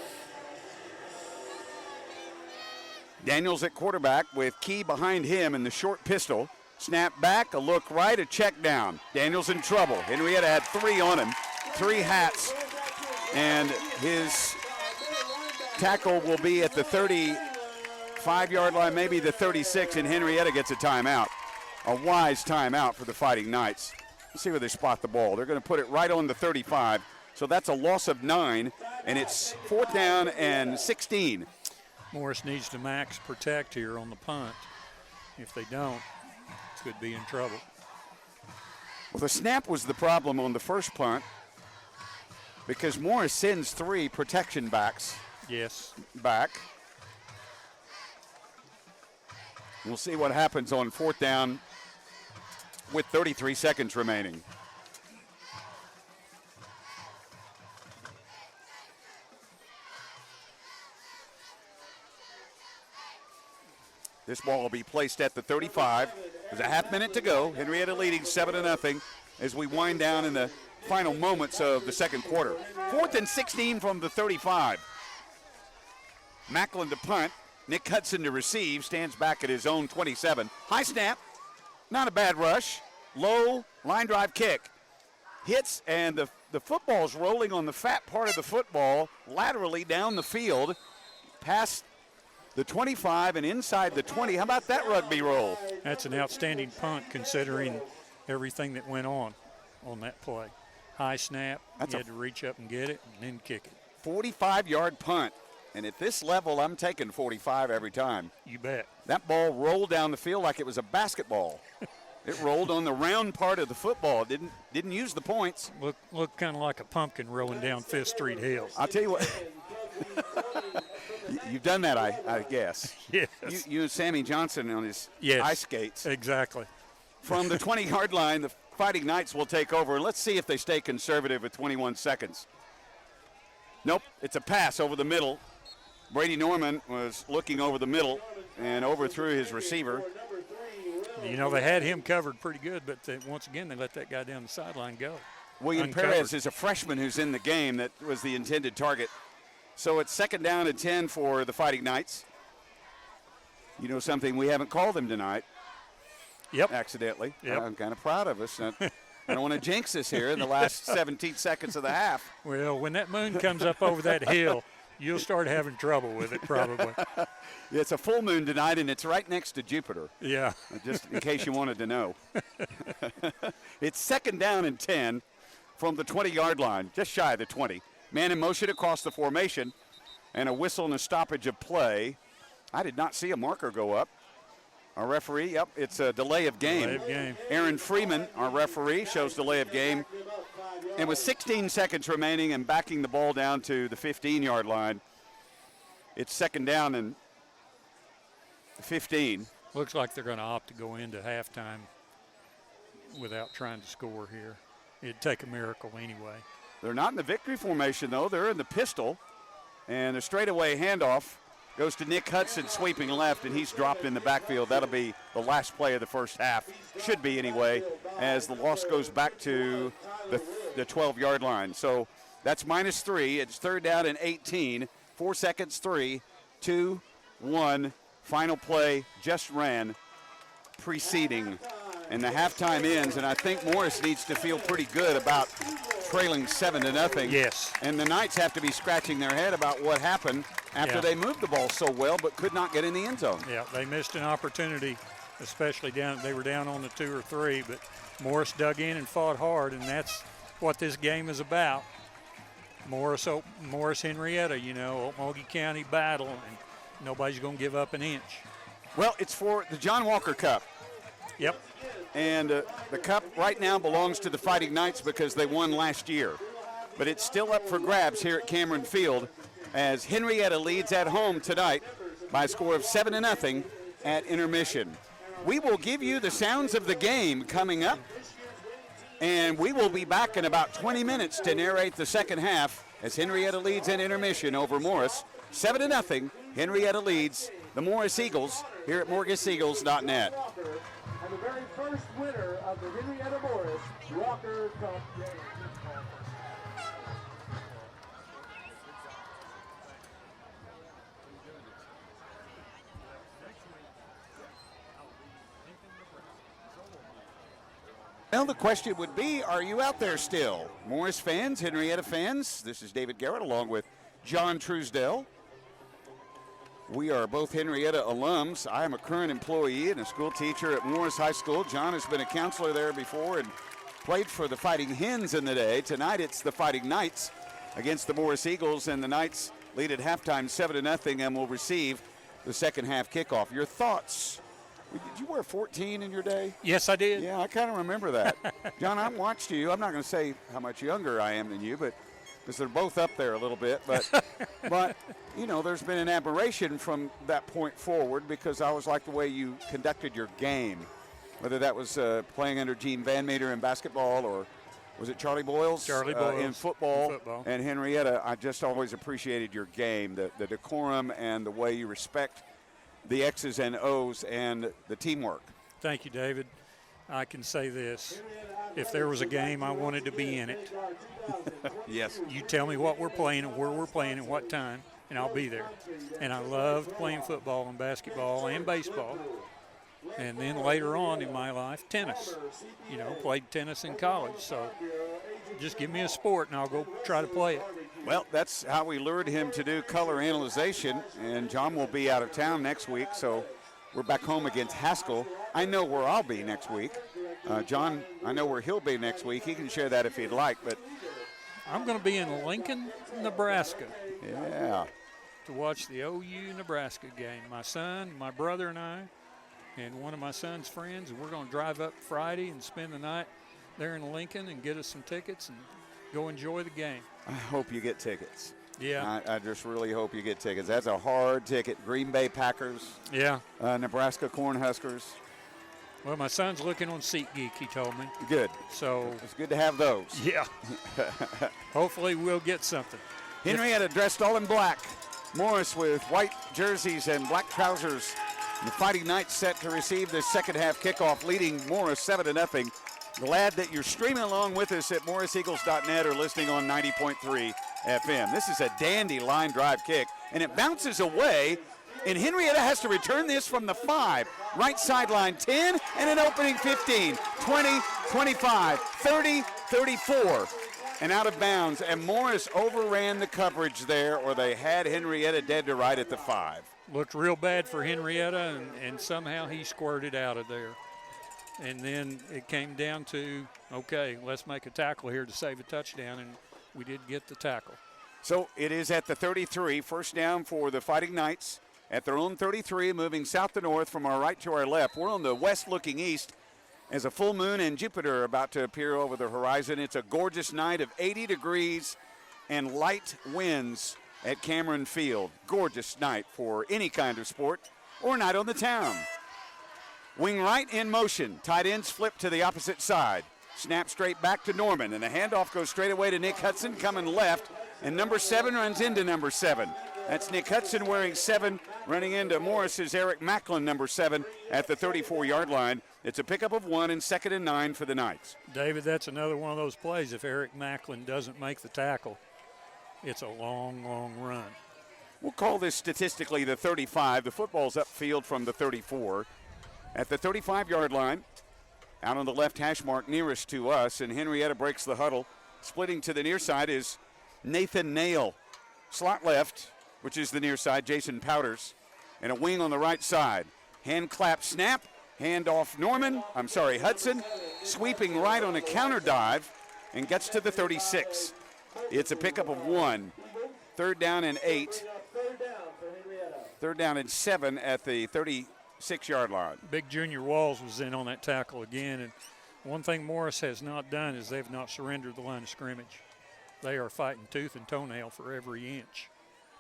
Daniels at quarterback with Key behind him in the short pistol. Snap back, a look right, a check down. Daniels in trouble. Henrietta had 3 on him, 3 hats, and his tackle will be at the 35-yard line, maybe the 36, and Henrietta gets a timeout. A wise timeout for the Fighting Knights. Let's see where they spot the ball. They're going to put it right on the 35, so that's a loss of 9, and it's 4th down and 16. Morris needs to max protect here on the punt. If they don't, could be in trouble. Well, the snap was the problem on the first punt because Morris sends 3 protection backs back. We'll see what happens on 4th down with 33 seconds remaining. This ball will be placed at the 35. There's a half minute to go. Henrietta leading 7-0 as we wind down in the final moments of the second quarter. 4th and 16 from the 35. Macklin to punt. Nick Hudson to receive. Stands back at his own 27. High snap. Not a bad rush. Low line drive kick. Hits, and the football's rolling on the fat part of the football laterally down the field past the 25 and inside the 20. How about that rugby roll? That's an outstanding punt considering everything that went on that play. High snap, you had to reach up and get it and then kick it. 45-yard punt. And at this level, I'm taking 45 every time. You bet. That ball rolled down the field like it was a basketball. It rolled on the round part of the football. Didn't use the points. Look kind of like a pumpkin rolling down Fifth Street Hill. I'll tell you what. You've done that, I guess. Yes. You and Sammy Johnson on his ice skates. Exactly. From the 20-yard line, the Fighting Knights will take over. And let's see if they stay conservative with 21 seconds. Nope, it's a pass over the middle. Brady Norman was looking over the middle and overthrew his receiver. You know, they had him covered pretty good, but once again, they let that guy down the sideline go. William Uncovered. Perez is a freshman who's in the game that was the intended target. So it's 2nd down and 10 for the Fighting Knights. You know something, we haven't called them tonight. Yep. Accidentally. Yep. I'm kind of proud of us. I don't want to jinx us here in the last 17 seconds of the half. Well, when that moon comes up over that hill, you'll start having trouble with it probably. It's a full moon tonight, and it's right next to Jupiter. Yeah. Just in case you wanted to know. It's second down and 10 from the 20-yard line, just shy of the 20. Man in motion across the formation, and a whistle and a stoppage of play. I did not see a marker go up. Our referee, yep, it's a delay of game. Delay of game. Aaron Freeman, our referee, shows delay of game. And with 16 seconds remaining and backing the ball down to the 15-yard line, it's second down and 15. Looks like they're going to opt to go into halftime without trying to score here. It'd take a miracle anyway. They're not in the victory formation, though. They're in the pistol. And a straightaway handoff goes to Nick Hudson sweeping left, and he's dropped in the backfield. That'll be the last play of the first half. Should be anyway, as the loss goes back to the 12-yard line. So that's -3. It's third down and 18. 4 seconds, 3, 2, 1. Final play just ran preceding. And the halftime ends, and I think Morris needs to feel pretty good about trailing 7-0. Yes. And the Knights have to be scratching their head about what happened after they moved the ball so well but could not get in the end zone. Yeah, they missed an opportunity, especially they were down on the 2 or 3, but Morris dug in and fought hard, and that's what this game is about. Morris-Henryetta, Okmulgee County battle, and nobody's going to give up an inch. Well, it's for the John Walker Cup. Yep. And the cup right now belongs to the Fighting Knights because they won last year. But it's still up for grabs here at Cameron Field as Henrietta leads at home tonight by a score of 7-0 at intermission. We will give you the sounds of the game coming up, and we will be back in about 20 minutes to narrate the second half as Henrietta leads at intermission over Morris. 7-0, Henrietta leads the Morris Eagles here at MorrisEagles.net. And the very first winner of the Henrietta Morris Walker Cup game. Well, the question would be, are you out there still? Morris fans, Henrietta fans, this is David Garrett along with John Truesdell. We are both Henrietta alums. I am a current employee and a school teacher at Morris High School. John has been a counselor there before and played for the Fighting Hens in the day. Tonight it's the Fighting Knights against the Morris Eagles, and the Knights lead at halftime 7-0 and will receive the second half kickoff. Your thoughts? Did you wear 14 in your day? Yes, I did. Yeah, I kind of remember that. John, I've watched you. I'm not going to say how much younger I am than you, but because they're both up there a little bit. But there's been an aberration from that point forward because I always liked the way you conducted your game, whether that was playing under Gene Van Meter in basketball or was it Charlie Boyles? Charlie Boyles in football. And Henrietta, I just always appreciated your game, the decorum and the way you respect the X's and O's and the teamwork. Thank you, David. I can say this. If there was a game, I wanted to be in it. Yes. You tell me what we're playing and where we're playing and what time, and I'll be there. And I loved playing football and basketball and baseball. And then later on in my life, tennis. Played tennis in college. So just give me a sport and I'll go try to play it. Well, that's how we lured him to do color analyzation, and John will be out of town next week, so we're back home against Haskell. I know where I'll be next week. John, I know where he'll be next week. He can share that if he'd like, but I'm going to be in Lincoln, Nebraska. Yeah. To watch the OU-Nebraska game. My son, my brother, and I, and one of my son's friends, we're going to drive up Friday and spend the night there in Lincoln and get us some tickets and go enjoy the game. I hope you get tickets. Yeah. I just really hope you get tickets. That's a hard ticket. Green Bay Packers. Yeah. Nebraska Cornhuskers. Well, my son's looking on SeatGeek, he told me. Good. So it's good to have those. Yeah. Hopefully we'll get something. Henrietta dressed all in black. Morris with white jerseys and black trousers. The Fighting Knights set to receive the second half kickoff, leading Morris 7-0. Glad that you're streaming along with us at MorrisEagles.net or listening on 90.3 FM. This is a dandy line drive kick, and it bounces away, and Henrietta has to return this from the 5. Right sideline 10, and an opening 15, 20, 25, 30, 34. and out of bounds. And Morris overran the coverage there, or they had Henrietta dead to right at the 5. Looked real bad for Henrietta, and somehow he squirted out of there. And then it came down to, okay, let's make a tackle here to save a touchdown, and we did get the tackle. So it is at the 33, first down for the Fighting Knights at their own 33, moving south to north from our right to our left. We're on the west looking east as a full moon and Jupiter are about to appear over the horizon. It's a gorgeous night of 80 degrees and light winds at Cameron Field. Gorgeous night for any kind of sport or night on the town. Wing right in motion. Tight ends flip to the opposite side. Snap straight back to Norman, and the handoff goes straight away to Nick Hudson coming left, and number 7 runs into number 7. That's Nick Hudson wearing 7, running into Morris is Eric Macklin, number 7, at the 34-yard line. It's a pickup of 1 and 2nd and 9 for the Knights. David, that's another one of those plays. If Eric Macklin doesn't make the tackle, it's a long, long run. We'll call this statistically the 35. The football's upfield from the 34. At the 35-yard line, out on the left hash mark nearest to us, and Henrietta breaks the huddle. Splitting to the near side is Nathan Nail. Slot left, which is the near side, Jason Powders. And a wing on the right side. Hand clap snap, hand off Hudson, sweeping right on a counter dive and gets to the 36. It's a pickup of 1. 3rd down and 8. 3rd down and 7 at the 36-yard line. Big Junior Walls was in on that tackle again, and one thing Morris has not done is they've not surrendered the line of scrimmage. They are fighting tooth and toenail for every inch.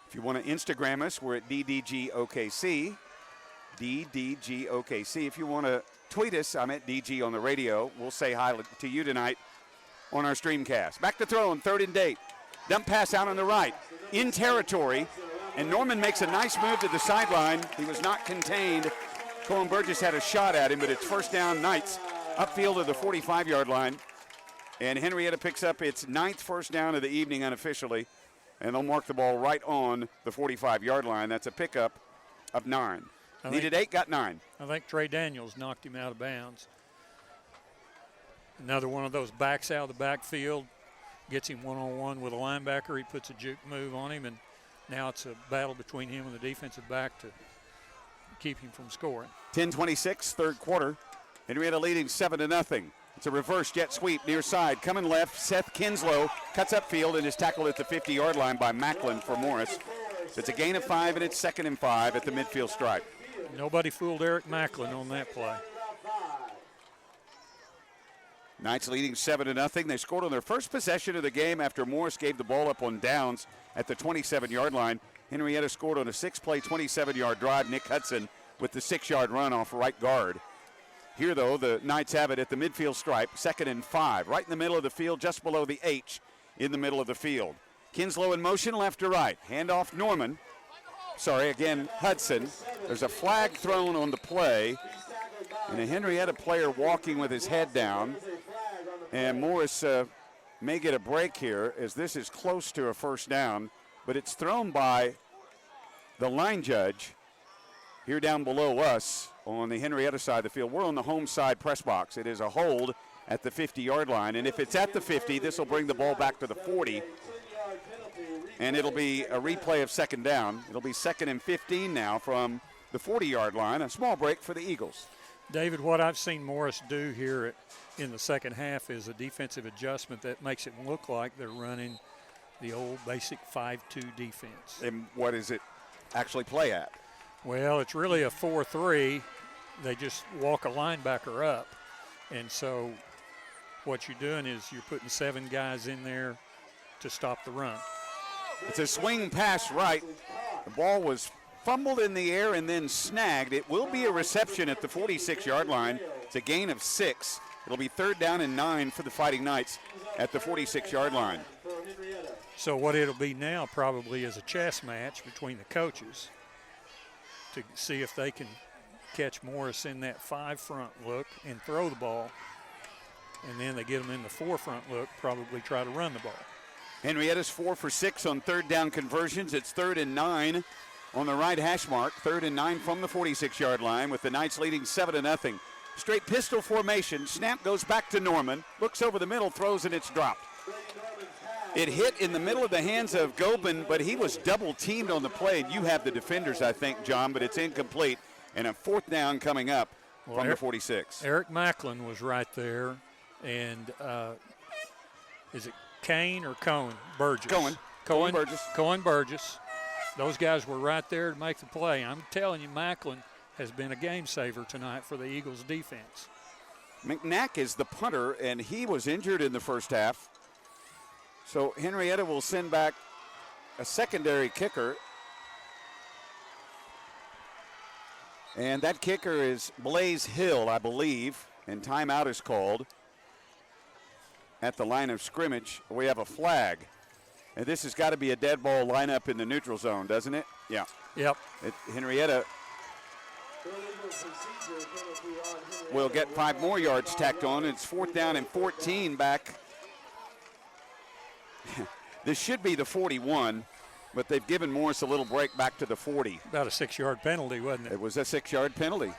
If you want to Instagram us, we're at DDGOKC. DDGOKC. If you want to tweet us, I'm at DG on the radio. We'll say hi to you tonight on our streamcast. Back to throw on 3rd and 8. Dump pass out on the right. In territory. And Norman makes a nice move to the sideline. He was not contained. Colin Burgess had a shot at him, but it's first down Knights upfield of the 45-yard line. And Henrietta picks up its 9th first down of the evening unofficially. And they'll mark the ball right on the 45-yard line. That's a pickup of 9. Needed 8, got 9. I think Trey Daniels knocked him out of bounds. Another one of those backs out of the backfield. Gets him one-on-one with a linebacker. He puts a juke move on him, and now it's a battle between him and the defensive back to keep him from scoring. 10:26, 3rd quarter. Henrietta leading 7-0. It's a reverse jet sweep near side. Coming left, Seth Kinslow cuts upfield and is tackled at the 50-yard line by Macklin for Morris. It's a gain of 5, and it's 2nd and 5 at the midfield stripe. Nobody fooled Eric Macklin on that play. Knights leading 7-0. They scored on their first possession of the game after Morris gave the ball up on downs at the 27-yard line. Henrietta scored on a 6-play, 27-yard drive. Nick Hudson with the 6-yard run off right guard. Here, though, the Knights have it at the midfield stripe, 2nd and 5, right in the middle of the field, just below the H in the middle of the field. Kinslow in motion, left to right. Handoff Hudson. There's a flag thrown on the play, and a Henrietta player walking with his head down. And Morris may get a break here as this is close to a first down, but it's thrown by the line judge here down below us on the Henrietta side of the field. We're on the home side press box. It is a hold at the 50-yard line, and if it's at the 50, this will bring the ball back to the 40, and it'll be a replay of 2nd down. It'll be 2nd and 15 now from the 40-yard line. A small break for the Eagles. David, what I've seen Morris do here in the second half is a defensive adjustment that makes it look like they're running the old basic 5-2 defense. And what does it actually play at? Well, it's really a 4-3. They just walk a linebacker up. And so what you're doing is you're putting 7 guys in there to stop the run. It's a swing pass right. The ball was fumbled in the air and then snagged. It will be a reception at the 46-yard line. It's a gain of 6. It'll be 3rd down and 9 for the Fighting Knights at the 46-yard line. So what it'll be now probably is a chess match between the coaches to see if they can catch Morris in that 5 front look and throw the ball. And then they get them in the 4 front look, probably try to run the ball. Henrietta's 4 for 6 on 3rd down conversions. It's 3rd and 9 on the right hash mark. 3rd and 9 from the 46-yard line with the Knights leading 7-0. Straight pistol formation. Snap goes back to Norman. Looks over the middle, throws, and it's dropped. It hit in the middle of the hands of Gobin, but he was double teamed on the play. And you have the defenders, I think, John, but it's incomplete. And a 4th down coming up from the 46. Eric Macklin was right there. And is it Kane or Cohen? Burgess. Cohen Burgess. Cohen Burgess. Those guys were right there to make the play. I'm telling you, Macklin has been a game saver tonight for the Eagles defense. McNack is the punter, and he was injured in the first half. So Henrietta will send back a secondary kicker. And that kicker is Blaze Hill, I believe. And timeout is called at the line of scrimmage. We have a flag. And this has got to be a dead ball lineup in the neutral zone, doesn't it? Yeah. Yep. Henrietta will get 5 more yards tacked on. It's 4th down and 14 back. This should be the 41, but they've given Morris a little break back to the 40. About a 6-yard penalty, wasn't it? It was a 6-yard penalty.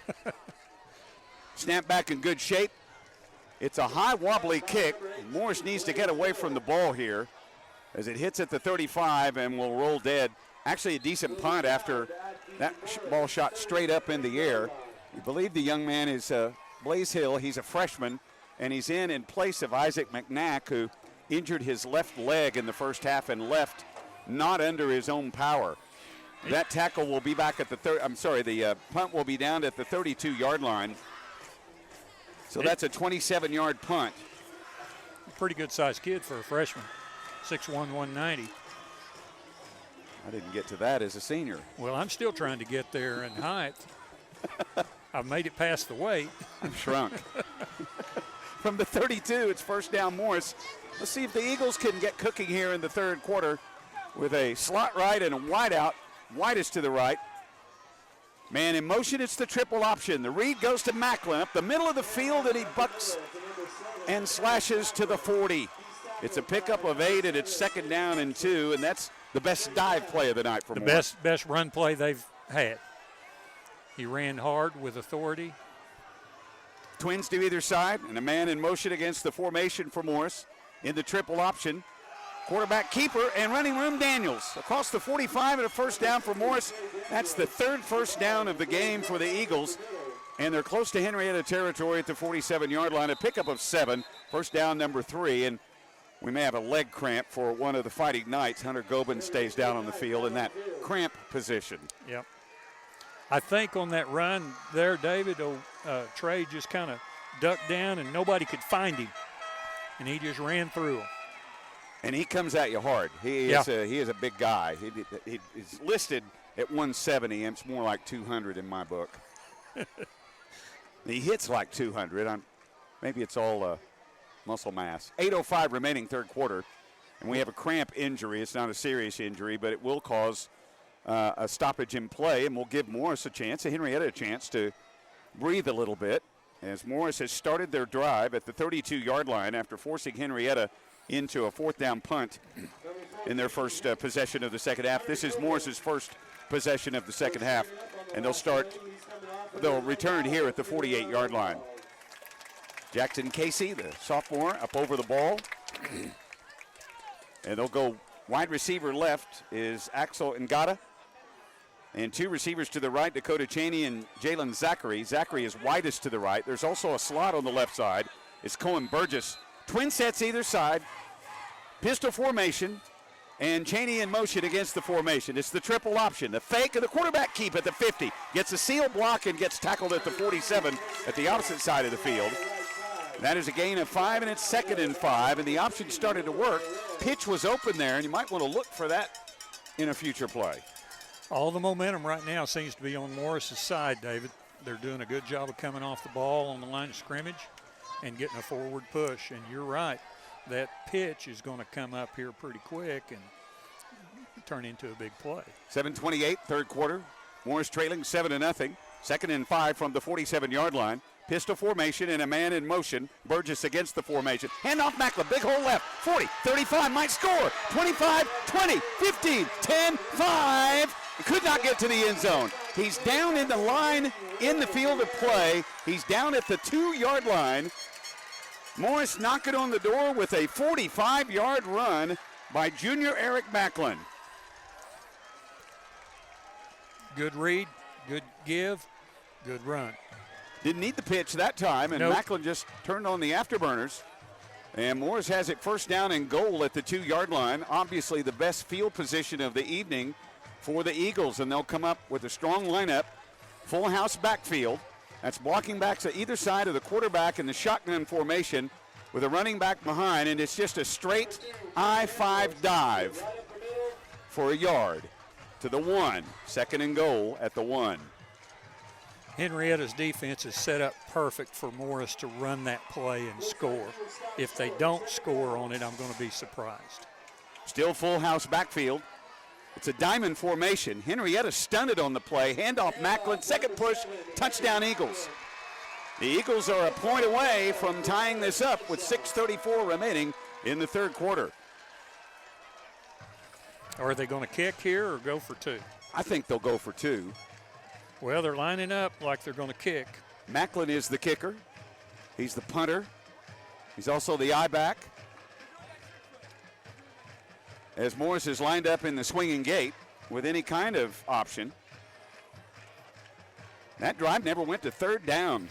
Snap back in good shape. It's a high wobbly kick. Morris needs to get away from the ball here as it hits at the 35 and will roll dead. Actually a decent punt after that ball shot straight up in the air. We believe the young man is Blaze Hill. He's a freshman, and he's in place of Isaac McNack, who injured his left leg in the first half and left not under his own power. That tackle will be back at the the punt will be down at the 32-yard line. So that's a 27-yard punt. Pretty good-sized kid for a freshman, 6'1", 190. I didn't get to that as a senior. Well, I'm still trying to get there in height. I've made it past the weight. I'm shrunk. From the 32, it's 1st down Morris. Let's see if the Eagles can get cooking here in the 3rd quarter with a slot right and a wide out. Widest to the right. Man in motion, it's the triple option. The read goes to Macklin up the middle of the field, and he bucks and slashes to the 40. It's a pickup of 8, and it's 2nd down and 2, and that's the best dive play of the night for Morris. Best run play they've had. He ran hard with authority. Twins to either side, and a man in motion against the formation for Morris in the triple option. Quarterback keeper and running room Daniels across the 45 and a 1st down for Morris. That's the 3rd 1st down of the game for the Eagles. And they're close to Henrietta territory at the 47-yard line. A pickup of 7, 1st down number 3. And we may have a leg cramp for one of the Fighting Knights. Hunter Gobin stays down on the field in that cramp position. Yep. I think on that run there, David, Trey just kind of ducked down and nobody could find him. And he just ran through him. And he comes at you hard. He is a big guy. He's listed at 170, and it's more like 200 in my book. He hits like 200. Maybe it's all muscle mass. 8:05 remaining 3rd quarter, and we have a cramp injury. It's not a serious injury, but it will cause a stoppage in play, and we'll give Morris Henrietta a chance to breathe a little bit, as Morris has started their drive at the 32-yard line after forcing Henrietta into a 4th down punt in their first possession of the 2nd half. This is Morris's first possession of the 2nd half, and they'll return here at the 48-yard line. Jackson Casey, the sophomore, up over the ball. And they'll go wide receiver left is Axel Ngata. And 2 receivers to the right, Dakota Cheney and Jalen Zachary. Zachary is widest to the right. There's also a slot on the left side. It's Cohen Burgess. Twin sets either side. Pistol formation. And Cheney in motion against the formation. It's the triple option. The fake and the quarterback keep at the 50. Gets a seal block and gets tackled at the 47 at the opposite side of the field. That is a gain of 5, and it's 2nd and 5. And the option started to work. Pitch was open there, and you might want to look for that in a future play. All the momentum right now seems to be on Morris's side, David. They're doing a good job of coming off the ball on the line of scrimmage and getting a forward push. And you're right, that pitch is going to come up here pretty quick and turn into a big play. 7:28, 3rd quarter. Morris trailing 7-0. 2nd and 5 from the 47-yard line. Pistol formation and a man in motion. Burgess against the formation. Handoff Macklin, big hole left. 40, 35, might score. 25, 20, 15, 10, 5. Could not get to the end zone. He's down in the line in the field of play. He's down at the 2-yard line. Morris knocking on the door with a 45-yard run. by junior Eric Macklin. Good read, good give, good run. Didn't need the pitch that time, and Nope. Macklin just turned on the afterburners. And Morris has it first down and goal at the 2-yard line. Obviously the best field position of the evening for the Eagles, and they'll come up with a strong lineup, full house backfield. That's blocking backs at either side of the quarterback in the shotgun formation with a running back behind, and it's just a straight I-5 dive for a yard to the 1. Second and goal at the 1. Henrietta's defense is set up perfect for Morris to run that play and score. If they don't score on it, I'm going to be surprised. Still full house backfield. It's a diamond formation. Henrietta stunted on the play. Handoff Macklin, second push, touchdown Eagles. The Eagles are a point away from tying this up with 6:34 remaining in the third quarter. Are they going to kick here or go for 2? I think they'll go for 2. Well, they're lining up like they're going to kick. Macklin is the kicker. He's the punter. He's also the I-back. As Morris is lined up in the swinging gate with any kind of option. That drive never went to third down.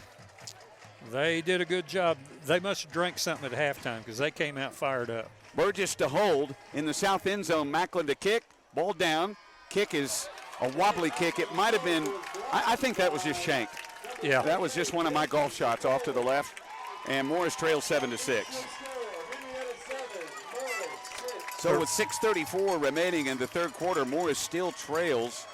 They did a good job. They must have drank something at halftime because they came out fired up. Burgess to hold in the south end zone. Macklin to kick. Ball down. Kick is a wobbly kick. It might have been, I think that was just shanked. Yeah. That was just one of my golf shots off to the left. And Morris trails 7-6. So with 6:34 remaining in the third quarter, Morris still trails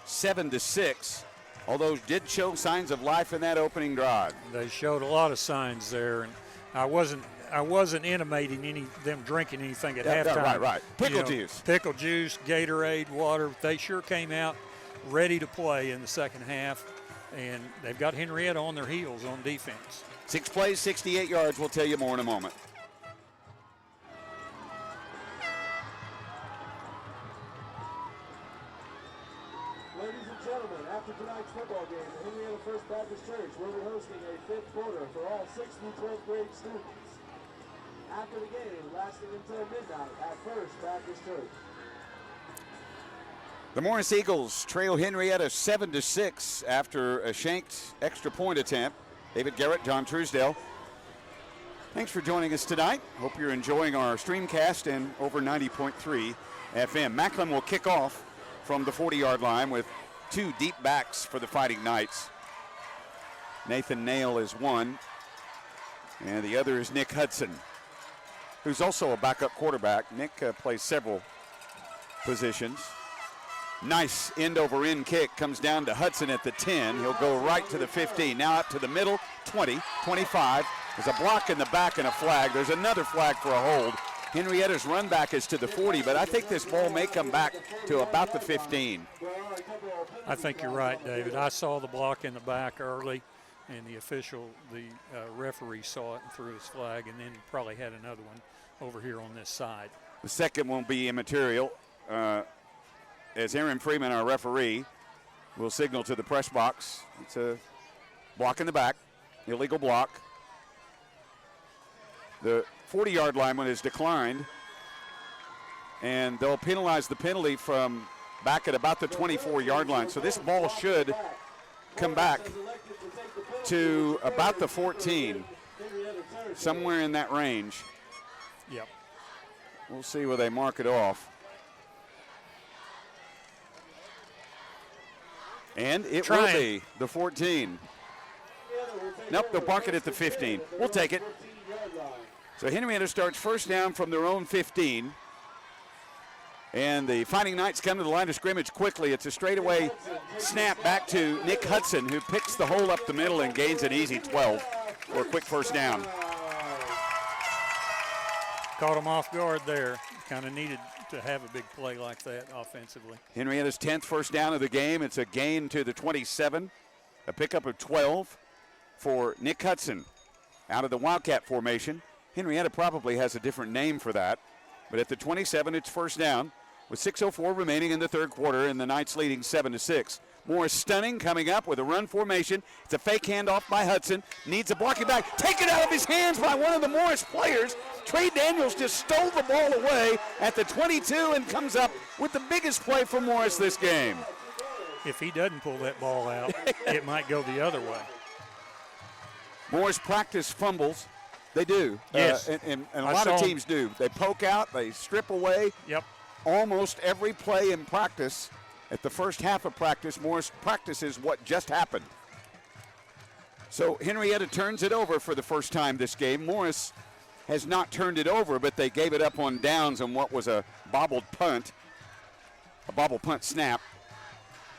7-6. Although did show signs of life in that opening drive. They showed a lot of signs there, and I wasn't intimating them drinking anything at halftime. Right. Pickle juice. Pickle juice, Gatorade, water. They sure came out ready to play in the second half, and they've got Henrietta on their heels on defense. 6 plays, 68 yards. We'll tell you more in a moment. Ladies and gentlemen, after tonight's football game, the Henrietta First Baptist Church will be hosting a fifth quarter for all 6th through 12th grade students. After the game, lasting until midnight at First Baptist Church. The Morris Eagles trail Henrietta 7-6 after a shanked extra point attempt. David Garrett, John Truesdale. Thanks for joining us tonight. Hope you're enjoying our streamcast and over 90.3 FM. Macklin will kick off from the 40-yard line with 2 deep backs for the Fighting Knights. Nathan Nail is one, and the other is Nick Hudson, who's also a backup quarterback. Nick plays several positions. Nice end-over-end kick comes down to Hudson at the 10. He'll go right to the 15. Now up to the middle, 20, 25. There's a block in the back and a flag. There's another flag for a hold. Henrietta's run back is to the 40, but I think this ball may come back to about the 15. I think you're right, David. I saw the block in the back early, and the referee saw it and threw his flag, and then probably had another one over here on this side. The second won't be immaterial. As Aaron Freeman, our referee, will signal to the press box. It's a block in the back, illegal block. The 40-yard lineman is declined, and they'll penalize the penalty from back at about the 24-yard line. So this ball should come back to about the 14, somewhere in that range. Yep. We'll see where they mark it off. And it will be the 14. Nope, they'll park it at the 15. We'll take it. So Henrietta starts first down from their own 15. And the Fighting Knights come to the line of scrimmage quickly. It's a straightaway snap back to Nick Hudson, who picks the hole up the middle and gains an easy 12 for a quick first down. Caught him off guard there. Kind of needed to have a big play like that offensively. Henrietta's 10th first down of the game. It's a gain to the 27, a pickup of 12 for Nick Hudson out of the Wildcat formation. Henrietta probably has a different name for that, but at the 27, it's first down. with 6:04 remaining in the third quarter, and the Knights leading 7-6. Morris stunning, coming up with a run formation. It's a fake handoff by Hudson. Needs a blocking back. Taken out of his hands by one of the Morris players. Trey Daniels just stole the ball away at the 22 and comes up with the biggest play for Morris this game. If he doesn't pull that ball out, it might go the other way. Morris practice fumbles. They do. Yes. And a lot of teams do. They poke out, they strip away. Yep. Almost every play in practice, at the first half of practice, Morris practices what just happened. So Henrietta turns it over for the first time this game. Morris has not turned it over, but they gave it up on downs on what was a bobbled punt, a bobble punt snap.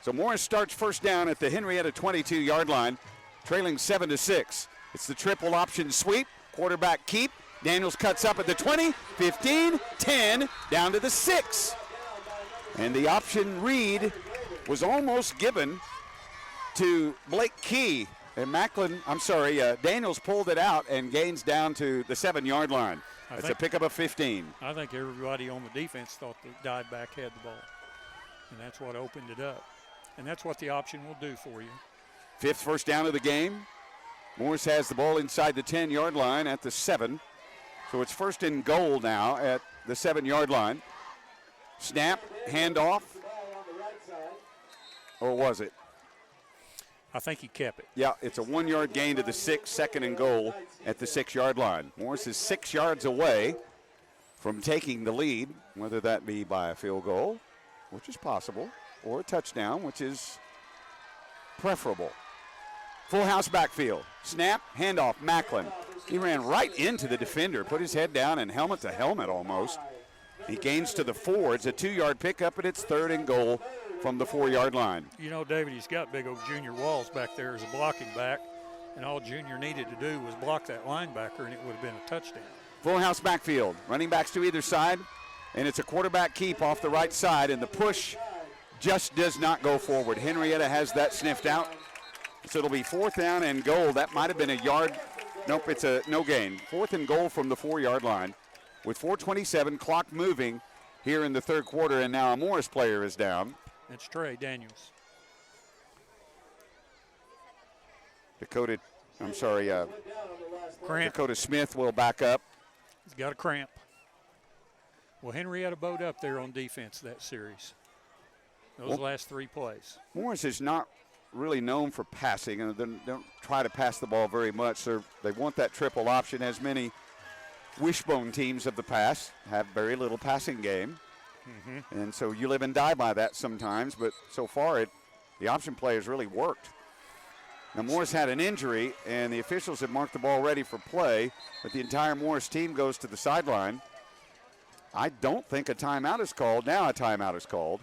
So Morris starts first down at the Henrietta 22-yard line, trailing 7-6. It's the triple option sweep, quarterback keep. Daniels cuts up at the 20, 15, 10, down to the 6. And the option read was almost given to Blake Key. And Daniels pulled it out and gains down to the 7-yard line. That's a pickup of 15. I think everybody on the defense thought the dive back had the ball. And that's what opened it up. And that's what the option will do for you. 5th first down of the game. Morris has the ball inside the 10-yard line at the 7. So it's first and goal now at the 7-yard line. Snap, handoff. Or was it? I think he kept it. Yeah, it's a 1-yard gain to the 6, second and goal at the 6-yard line. Morris is 6 yards away from taking the lead, whether that be by a field goal, which is possible, or a touchdown, which is preferable. Full house backfield. Snap, handoff, Macklin. He ran right into the defender, put his head down and helmet to helmet almost. He gains to the 4. It's a 2-yard pickup, and it's third and goal from the 4-yard line. You know, David, he's got big old Junior Walls back there as a blocking back, and all Junior needed to do was block that linebacker, and it would have been a touchdown. Full house backfield. Running backs to either side, and it's a quarterback keep off the right side, and the push just does not go forward. Henrietta has that sniffed out. So it'll be 4th down and goal. That might have been a yard. Nope, it's a no gain. 4th and goal from the 4-yard line with 4:27, clock moving here in the third quarter, and now a Morris player is down. It's Trey Daniels. Cramp. Dakota Smith will back up. He's got a cramp. Well, Henrietta bowed up there on defense that series. Those last 3 plays. Morris is not really known for passing, and they don't try to pass the ball very much. They want that triple option, as many wishbone teams of the past have very little passing game. Mm-hmm. And so you live and die by that sometimes, but so far the option play has really worked. Now Morris had an injury, and the officials have marked the ball ready for play, but the entire Morris team goes to the sideline. I don't think a timeout is called. Now a timeout is called.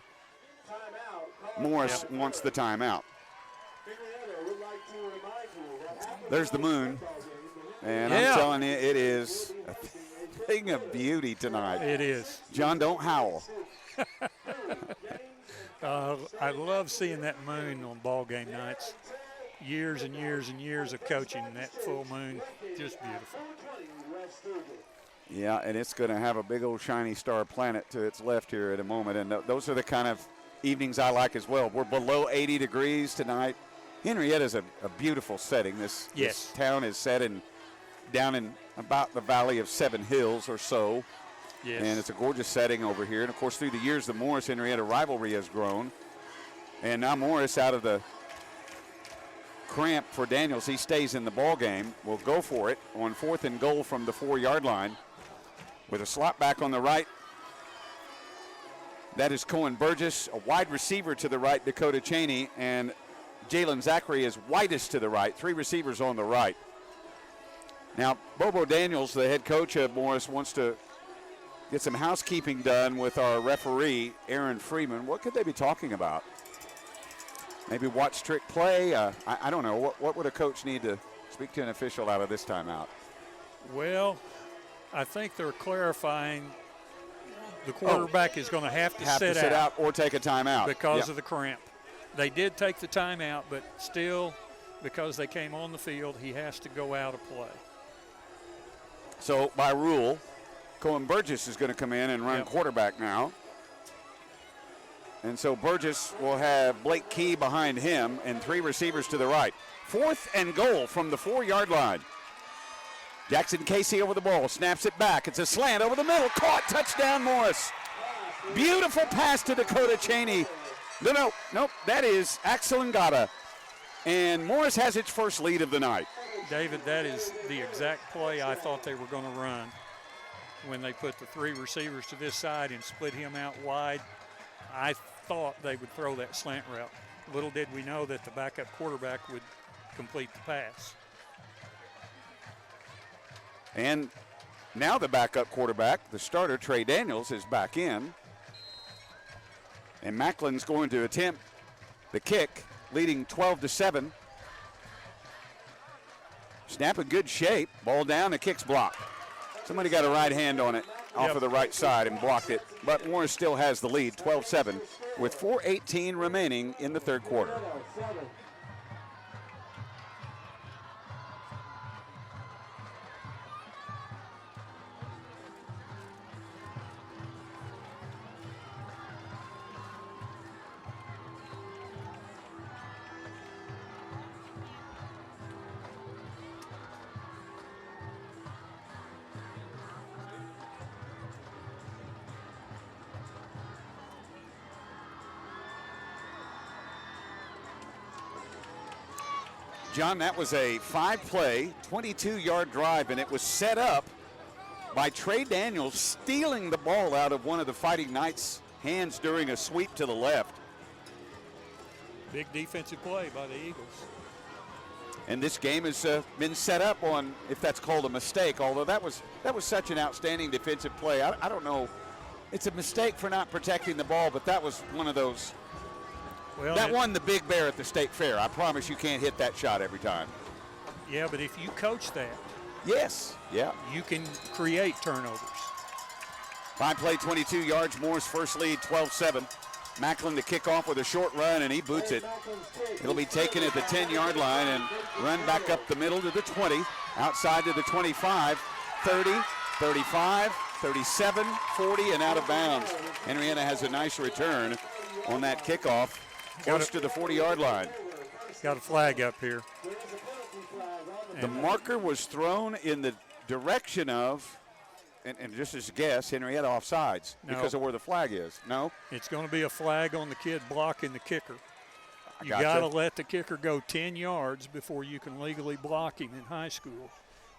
Morris wants the timeout. There's the moon, and I'm telling you, it is a thing of beauty tonight. It is. John, don't howl. I love seeing that moon on ball game nights. Years and years and years of coaching, that full moon, just beautiful. Yeah, and it's going to have a big old shiny star planet to its left here in a moment, and those are the kind of evenings I like as well. We're below 80 degrees tonight. Henrietta is a beautiful setting. This town is set down in about the valley of 7 Hills or so. Yes. And it's a gorgeous setting over here. And, of course, through the years, the Morris-Henrietta rivalry has grown. And now Morris, out of the cramp for Daniels, he stays in the ball game. Will go for it on 4th and goal from the 4-yard line with a slot back on the right. That is Cohen Burgess, a wide receiver to the right, Dakota Cheney, and Jalen Zachary is widest to the right. 3 receivers on the right. Now, Bobo Daniels, the head coach of Morris, wants to get some housekeeping done with our referee, Aaron Freeman. What could they be talking about? Maybe watch trick play? I don't know. What would a coach need to speak to an official out of this timeout? Well, I think they're clarifying the quarterback is going to have to sit out or take a timeout because of the cramp. They did take the timeout, but still, because they came on the field, he has to go out of play. So by rule, Cohen Burgess is going to come in and run quarterback now. And so Burgess will have Blake Key behind him and 3 receivers to the right. 4th and goal from the 4-yard line. Jackson Casey over the ball, snaps it back. It's a slant over the middle, caught, touchdown Morris. Beautiful pass to Dakota Cheney. Nope, that is Axel Ngata. And Morris has its first lead of the night. David, that is the exact play I thought they were going to run when they put the 3 receivers to this side and split him out wide. I thought they would throw that slant route. Little did we know that the backup quarterback would complete the pass. And now the backup quarterback, the starter, Trey Daniels, is back in. And Macklin's going to attempt the kick, leading 12-7. Snap in good shape. Ball down, the kick's blocked. Somebody got a right hand on it off of the right side and blocked it. But Morris still has the lead, 12-7, with 4:18 remaining in the third quarter. John, that was a 5-play, 22-yard drive, and it was set up by Trey Daniels stealing the ball out of one of the Fighting Knights' hands during a sweep to the left. Big defensive play by the Eagles. And this game has been set up on, if that's called a mistake, although that was such an outstanding defensive play. I don't know. It's a mistake for not protecting the ball, but that was one of those. Well, that won the Big Bear at the State Fair. I promise you can't hit that shot every time. Yeah, but if you coach that, yes, yeah, you can create turnovers. 5-play, 22 yards. Moore's first lead, 12-7. Macklin to kick off with a short run, and he boots it. It'll be taken at the 10-yard line and run back up the middle to the 20, outside to the 25, 30, 35, 37, 40, and out of bounds. Henrietta has a nice return on that kickoff. Close to the 40-yard line. Got a flag up here. The marker was thrown in the direction of, and just as a guess, Henrietta offsides because of where the flag is. No? It's going to be a flag on the kid blocking the kicker. You Gotcha. got to let the kicker go 10 yards before you can legally block him in high school,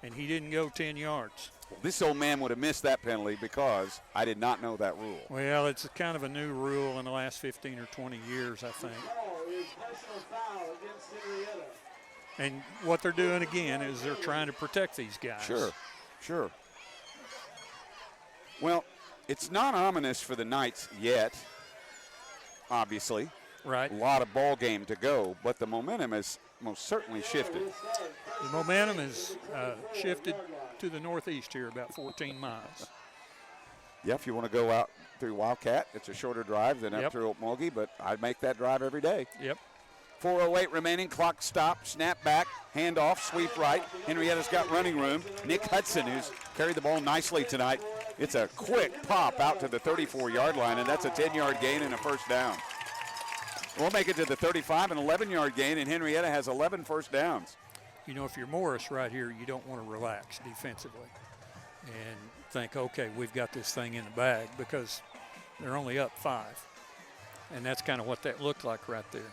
and he didn't go 10 yards. This old man would have missed that penalty because I did not know that rule. Well, it's a kind of a new rule in the last 15 or 20 years, I think. And what they're doing again is they're trying to protect these guys. Sure. Well, it's not ominous for the Knights yet, obviously. Right. A lot of ball game to go, but the momentum has most certainly shifted. The momentum has shifted to the northeast here, about 14 miles. Yeah, if you want to go out through Wildcat, it's a shorter drive than up through Okmulgee, but I'd make that drive every day. Yep. 4:08 remaining, clock stop, snap back, handoff, sweep right. Henrietta's got running room. Nick Hudson, who's carried the ball nicely tonight. It's a quick pop out to the 34-yard line, and that's a 10-yard gain and a first down. We'll make it to the 35, an 11-yard gain, and Henrietta has 11 first downs. You know, if you're Morris right here, you don't want to relax defensively and think, okay, we've got this thing in the bag, because they're only up 5. And that's kind of what that looked like right there.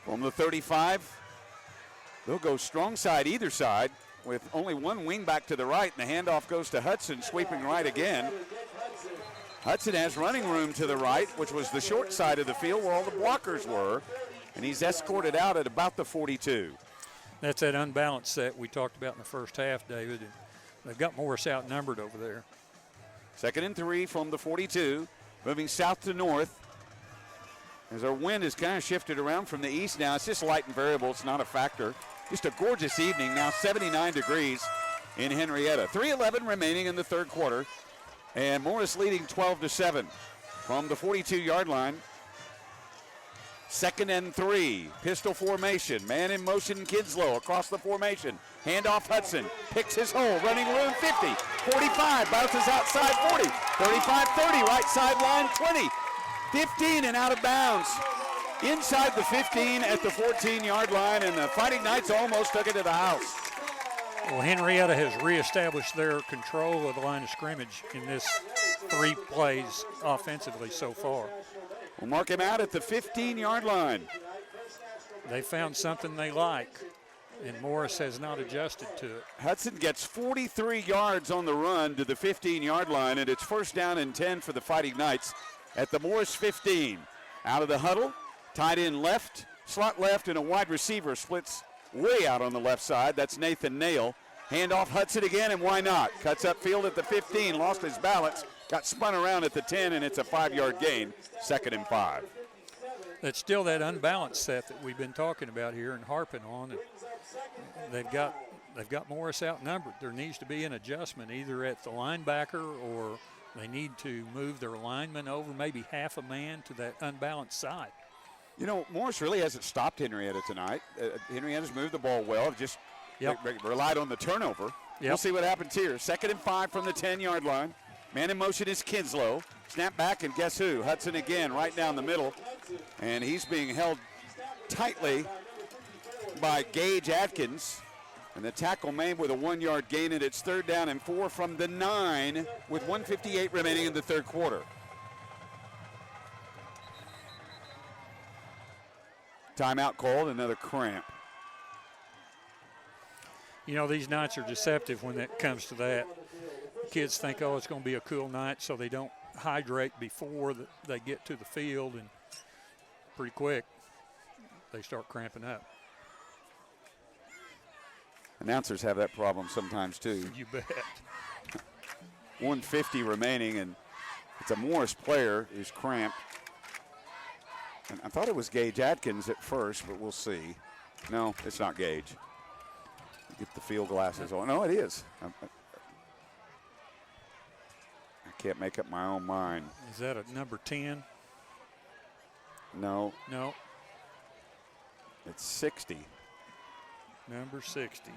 From the 35, they'll go strong side either side with only one wing back to the right, and the handoff goes to Hudson, sweeping right again. Hudson has running room to the right, which was the short side of the field where all the blockers were, and he's escorted out at about the 42. That's that unbalanced set we talked about in the first half, David. And they've got Morris outnumbered over there. 2nd and 3 from the 42, moving south to north. As our wind has kind of shifted around from the east now. It's just light and variable. It's not a factor. Just a gorgeous evening. Now 79 degrees in Henrietta. 3:11 remaining in the third quarter. And Morris leading 12-7 from the 42-yard line. 2nd and 3, pistol formation, man in motion, Kinslow across the formation. Handoff Hudson, picks his hole, running room 50, 45, bounces outside 40, 35, 30, right sideline 20. 15 and out of bounds. Inside the 15 at the 14-yard line, and the Fighting Knights almost took it to the house. Well, Henrietta has reestablished their control of the line of scrimmage in this 3 plays offensively so far. We'll mark him out at the 15-yard line. They found something they like, and Morris has not adjusted to it. Hudson gets 43 yards on the run to the 15-yard line, and it's first down and 10 for the Fighting Knights at the Morris 15. Out of the huddle, tight end left, slot left, and a wide receiver splits way out on the left side. That's Nathan Nail. Hand off Hudson again, and why not? Cuts upfield at the 15, lost his balance, got spun around at the 10, and it's a 5-yard gain, 2nd and 5. That's still that unbalanced set that we've been talking about here and harping on. They've got Morris outnumbered. There needs to be an adjustment either at the linebacker, or they need to move their lineman over maybe half a man to that unbalanced side. You know, Morris really hasn't stopped Henrietta tonight. Henrietta's moved the ball well, just relied on the turnover. Yep. We'll see what happens here. 2nd and 5 from the 10-yard line. Man in motion is Kinslow. Snap back, and guess who? Hudson again, right down the middle. And he's being held tightly by Gage Atkins. And the tackle made with a 1-yard gain, and it's 3rd down and 4 from the 9 with 1:58 remaining in the 3rd quarter. Timeout called, another cramp. You know, these nights are deceptive when it comes to that. Kids think, oh, it's going to be a cool night, so they don't hydrate before they get to the field, and pretty quick they start cramping up. Announcers have that problem sometimes too. You bet. 1:50 remaining, and it's a Morris player who's cramped. And I thought it was Gage Atkins at first, but we'll see. No, it's not Gage. Get the field glasses on. No, it is. I can't make up my own mind. Is that a number 10? No. No. It's 60. Number 60.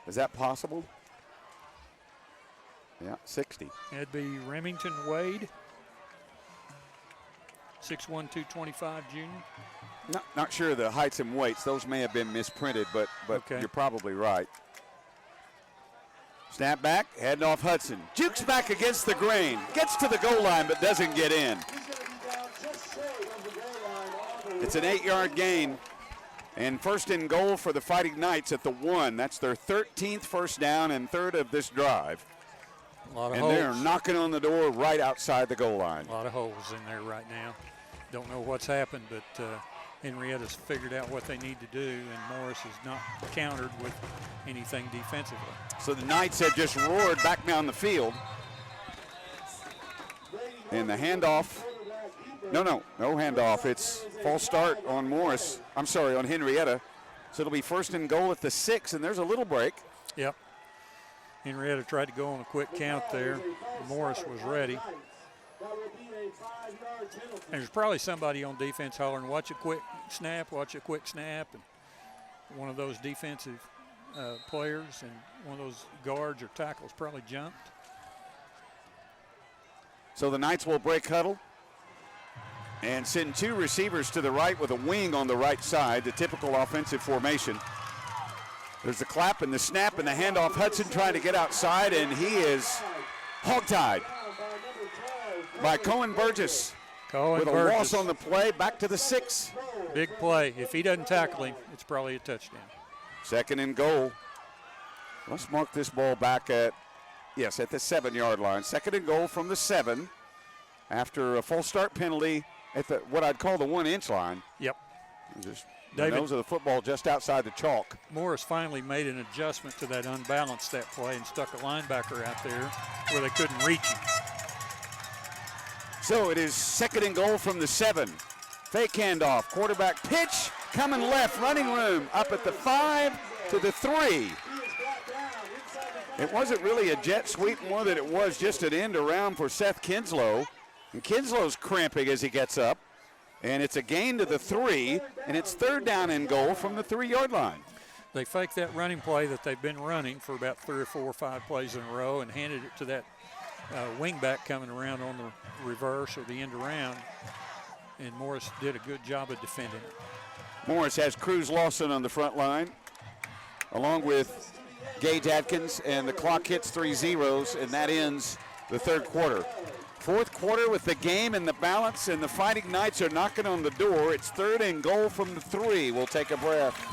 Is that possible? Yeah, 60. That'd be Remington Wade. 6'1", 225 junior. Not sure of the heights and weights. Those may have been misprinted, but okay. You're probably right. Snap back, heading off Hudson. Jukes back against the grain. Gets to the goal line, but doesn't get in. It's an 8-yard gain. And 1st and goal for the Fighting Knights at the 1. That's their 13th first down and 3rd of this drive. A lot of and holes. they're knocking on the door right outside the goal line. A lot of holes in there right now. Don't know what's happened, but Henrietta's figured out what they need to do, and Morris has not countered with anything defensively. So the Knights have just roared back down the field. And the handoff. No handoff. It's false start on Morris. I'm sorry, on Henrietta. So it'll be 1st and goal at the 6, and there's a little break. Yep. Henrietta tried to go on a quick count there. Morris was ready. There's probably somebody on defense hollering, watch a quick snap, and one of those defensive players and one of those guards or tackles probably jumped. So the Knights will break huddle and send 2 receivers to the right with a wing on the right side, the typical offensive formation. There's the clap and the snap and the handoff. Hudson trying to get outside, and he is hogtied by Cohen Burgess. With a loss on the play, back to the 6. Big play. If he doesn't tackle him, it's probably a touchdown. 2nd and goal. Let's mark this ball back at the 7-yard line. 2nd and goal from the 7 after a false start penalty at the what I'd call the 1-inch line. Yep. Just the nose of the football just outside the chalk. Morris finally made an adjustment to that unbalanced that play and stuck a linebacker out there where they couldn't reach him. So it is 2nd and goal from the 7. Fake handoff, quarterback pitch, coming left, running room up at the 5 to the 3. It wasn't really a jet sweep more than it was just an end around for Seth Kinslow. And Kinslow's cramping as he gets up. And it's a gain to the 3, and it's 3rd down and goal from the 3-yard line. They faked that running play that they've been running for about 3 or 4 or 5 plays in a row and handed it to that wingback coming around on the reverse or the end around, and Morris did a good job of defending it. Morris has Cruz Lawson on the front line, along with Gage Atkins, and the clock hits 3 zeros, and that ends the third quarter. Fourth quarter with the game and the balance, and the Fighting Knights are knocking on the door. It's 3rd and goal from the 3. We'll take a breath.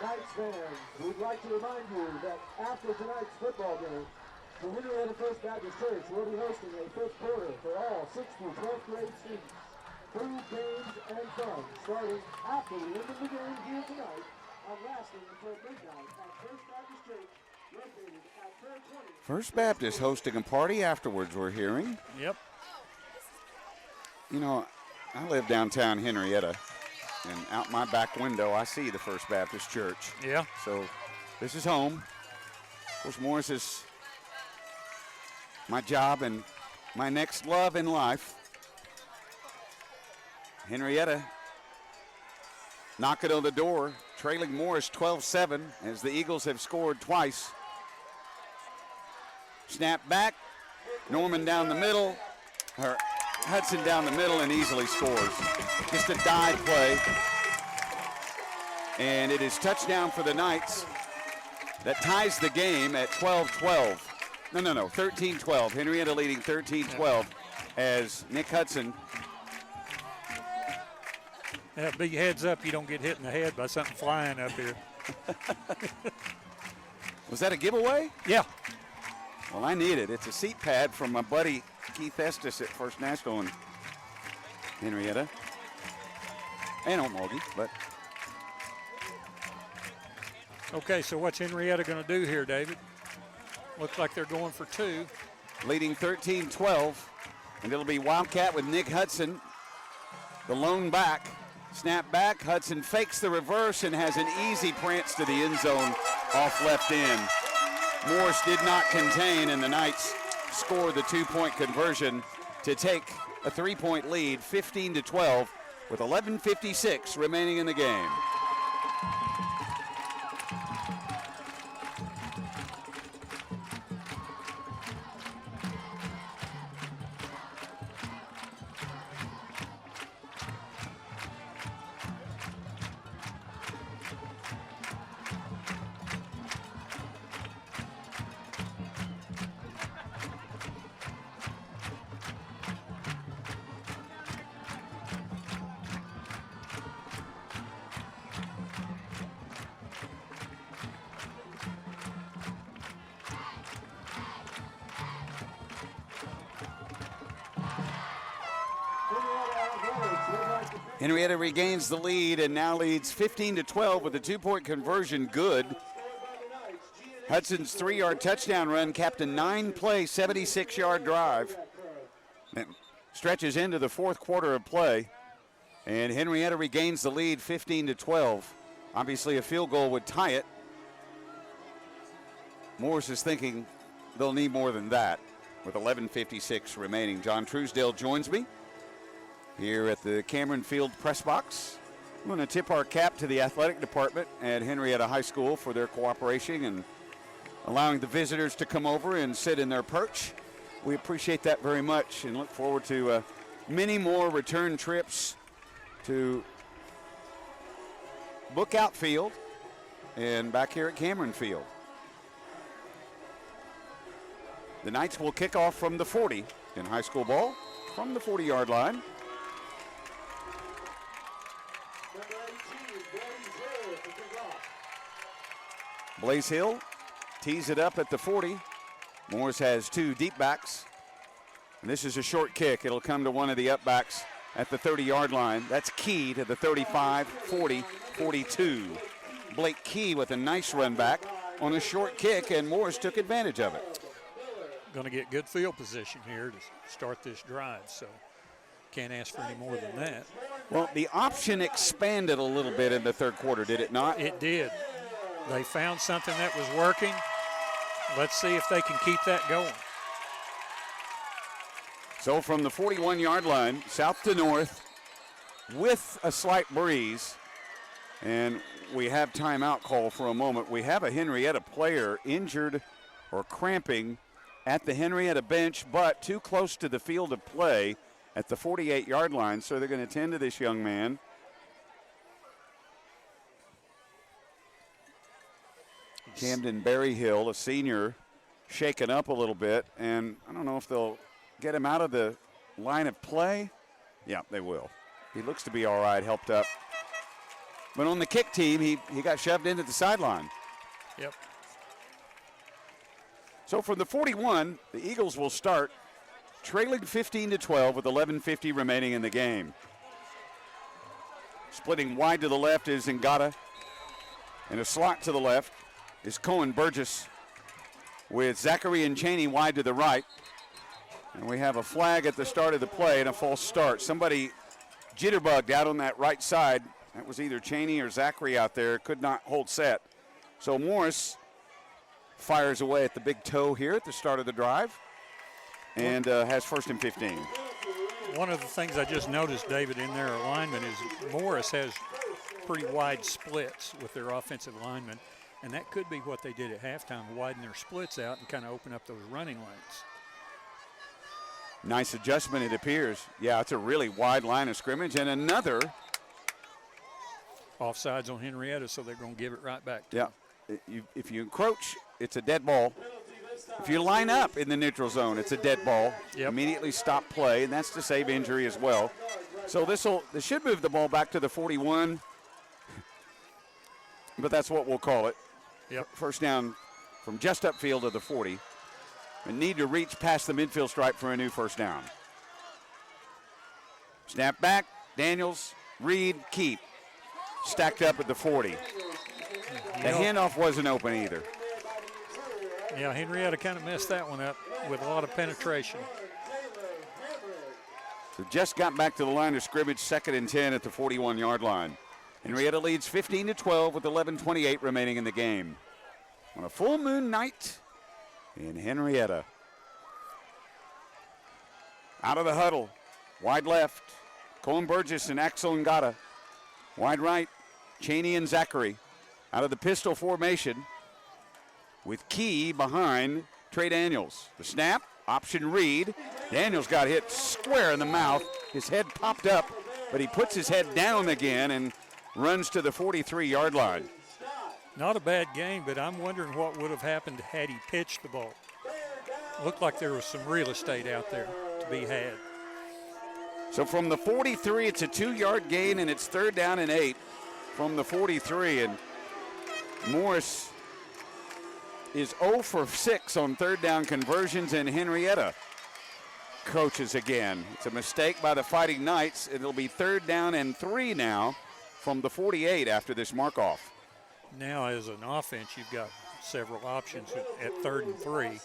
Knights fans, we'd like to remind you that after tonight's football game, the Henryetta First Baptist Church will be hosting a 5th quarter for all 6th through 12th grade students. Food, games, and fun starting after the end of the game here tonight and lasting until midnight at First Baptist Church, located at 420. First Baptist hosting a party afterwards, we're hearing. Yep. You know, I live downtown Henryetta, and out my back window, I see the First Baptist Church. Yeah. So this is home. Of course, Morris is my job and my next love in life. Henryetta knocking on the door, trailing Morris 12-7 as the Eagles have scored twice. Snap back, Norman down the middle, or Hudson down the middle, and easily scores. Just a dive play. And it is touchdown for the Knights. That ties the game at 12-12. No, 13-12. Henryetta leading 13-12 as Nick Hudson. Yeah, big heads up you don't get hit in the head by something flying up here. Was that a giveaway? Yeah. Well, I need it. It's a seat pad from my buddy Keith Estes at First National in Henryetta. And Okmulgee, but. Okay, so what's Henryetta going to do here, David? Looks like they're going for 2. Leading 13-12, and it'll be Wildcat with Nick Hudson, the lone back. Snap back, Hudson fakes the reverse and has an easy prance to the end zone off left end. Morris did not contain, and the Knights score the 2-point conversion to take a 3-point lead, 15-12, with 11:56 remaining in the game. Henryetta regains the lead and now leads 15-12 with a 2-point conversion good. Hudson's 3-yard touchdown run capped a 9-play, 76-yard drive. It stretches into the fourth quarter of play, and Henryetta regains the lead 15-12. Obviously a field goal would tie it. Morris is thinking they'll need more than that with 11:56 remaining. John Truesdale joins me here at the Cameron Field press box. I'm going to tip our cap to the athletic department at Henryetta High School for their cooperation and allowing the visitors to come over and sit in their perch. We appreciate that very much and look forward to many more return trips to Lookout Field and back here at Cameron Field. The Knights will kick off from the 40 in high school ball, from the 40-yard line. Blaze Hill tees it up at the 40. Morris has 2 deep backs. And this is a short kick. It'll come to one of the up backs at the 30-yard line. That's Key to the 35, 40, 42. Blake Key with a nice run back on a short kick, and Morris took advantage of it. going to get good field position here to start this drive. So can't ask for any more than that. Well, the option expanded a little bit in the third quarter, did it not? It did. They found something that was working. Let's see if they can keep that going. So from the 41-yard line, south to north, with a slight breeze, and we have timeout call for a moment. We have a Henrietta player injured or cramping at the Henrietta bench, but too close to the field of play at the 48-yard line, so they're going to tend to this young man. Camden Berryhill, a senior, shaken up a little bit, and I don't know if they'll get him out of the line of play. Yeah, they will. He looks to be all right, helped up. But on the kick team, he got shoved into the sideline. Yep. So from the 41, the Eagles will start trailing 15-12 with 11:50 remaining in the game. Splitting wide to the left is Ngata, and a slot to the left is Cohen Burgess, with Zachary and Cheney wide to the right. And we have a flag at the start of the play and a false start. Somebody jitterbugged out on that right side. That was either Cheney or Zachary out there. Could not hold set. So Morris fires away at the big toe here at the start of the drive and has 1st and 15. One of the things I just noticed, David, in their alignment is Morris has pretty wide splits with their offensive linemen, and that could be what they did at halftime, widen their splits out and kind of open up those running lanes. Nice adjustment, it appears. Yeah, it's a really wide line of scrimmage, and another. Offsides on Henrietta, so they're going to give it right back to them. If you encroach, it's a dead ball. If you line up in the neutral zone, it's a dead ball. Yep. Immediately stop play, and that's to save injury as well. So this should move the ball back to the 41, but that's what we'll call it. Yep. First down from just upfield to the 40. And need to reach past the midfield stripe for a new first down. Snap back, Daniels, Reed, keep. Stacked up at the 40. The handoff wasn't open either. Yeah, Henrietta kind of messed that one up with a lot of penetration. So just got back to the line of scrimmage, 2nd and 10 at the 41-yard line. Henrietta leads 15-12 with 11:28 remaining in the game. On a full moon night in Henrietta. Out of the huddle, wide left, Cohen Burgess and Axel Ngata. Wide right, Cheney and Zachary. Out of the pistol formation with Key behind Trey Daniels. The snap, option Reed. Daniels got hit square in the mouth. His head popped up, but he puts his head down again and runs to the 43-yard line. Not a bad game, but I'm wondering what would have happened had he pitched the ball. Looked like there was some real estate out there to be had. So from the 43, it's a 2-yard gain, and it's 3rd down and 8 from the 43. And Morris is 0 for 6 on 3rd down conversions, and Henrietta coaches again. It's a mistake by the Fighting Knights. It'll be 3rd down and 3 now from the 48 after this mark-off. Now, as an offense, you've got several options at 3rd and 3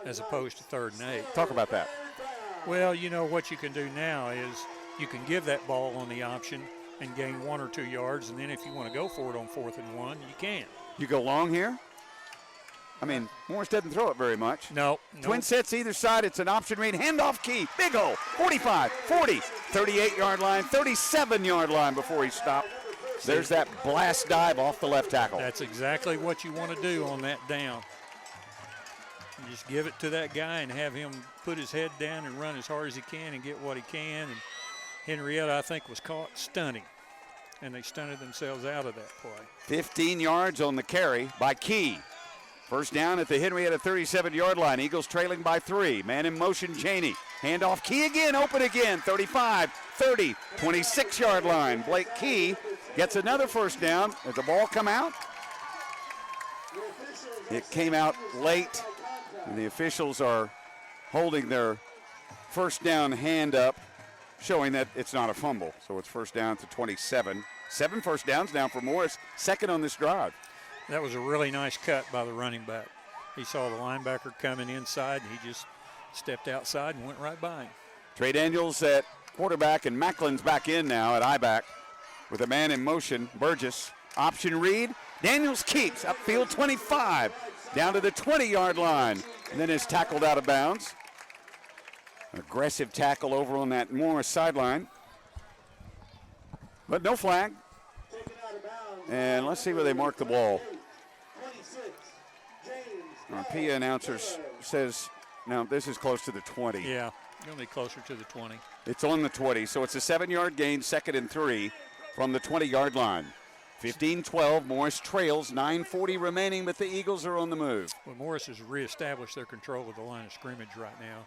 as opposed to 3rd and 8. Talk about that. Well, you know, what you can do now is you can give that ball on the option and gain 1 or 2 yards, and then if you want to go for it on 4th and 1, you can. You go long here? I mean, Morris doesn't throw it very much. No. Twin sets either side. It's an option read. Handoff Key. Big hole. 45, 40, 38-yard line, 37-yard line before he stopped. There's that blast dive off the left tackle. That's exactly what you want to do on that down. You just give it to that guy and have him put his head down and run as hard as he can and get what he can. And Henrietta, I think, was caught stunning, and they stunted themselves out of that play. 15 yards on the carry by Key. First down at the Henrietta 37-yard line. Eagles trailing by 3. Man in motion, Cheney. Handoff, Key again, open again. 35, 30, 26-yard line. Blake Key gets another first down. Did the ball come out? It came out late, and the officials are holding their first down hand up, showing that it's not a fumble. So it's first down to 27. 7 first downs now for Morris, 2nd on this drive. That was a really nice cut by the running back. He saw the linebacker coming inside, and he just stepped outside and went right by him. Trey Daniels at quarterback, and Macklin's back in now at I-back with a man in motion. Burgess, option read. Daniels keeps upfield 25, down to the 20-yard line, and then is tackled out of bounds. Aggressive tackle over on that Morris sideline. But no flag. And let's see where they mark the ball. Our PA announcer says, now this is close to the 20. Yeah, going to be closer to the 20. It's on the 20, so it's a 7-yard gain, 2nd and 3 from the 20-yard line. 15-12, Morris trails, 9:40 remaining, but the Eagles are on the move. Well, Morris has reestablished their control of the line of scrimmage right now,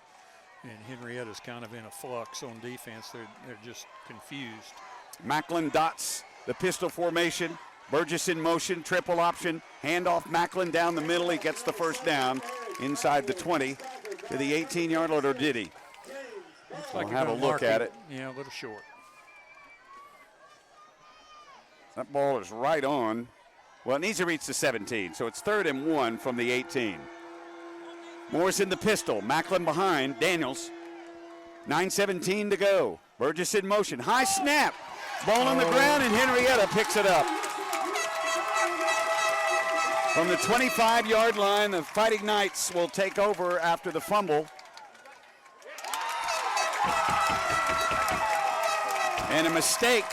and Henrietta's kind of in a flux on defense. They're just confused. Macklin dots the pistol formation. Burgess in motion, triple option, handoff Macklin down the middle. He gets the first down inside the 20 to the 18-yard line, or did he? Looks like we'll have a look at it. Yeah, a little short. That ball is right on. Well, it needs to reach the 17, so it's 3rd and 1 from the 18. Morris in the pistol, Macklin behind, Daniels. 9:17 to go. Burgess in motion, high snap. Ball on the ground, and Henrietta picks it up. From the 25-yard line, the Fighting Knights will take over after the fumble. And a mistake.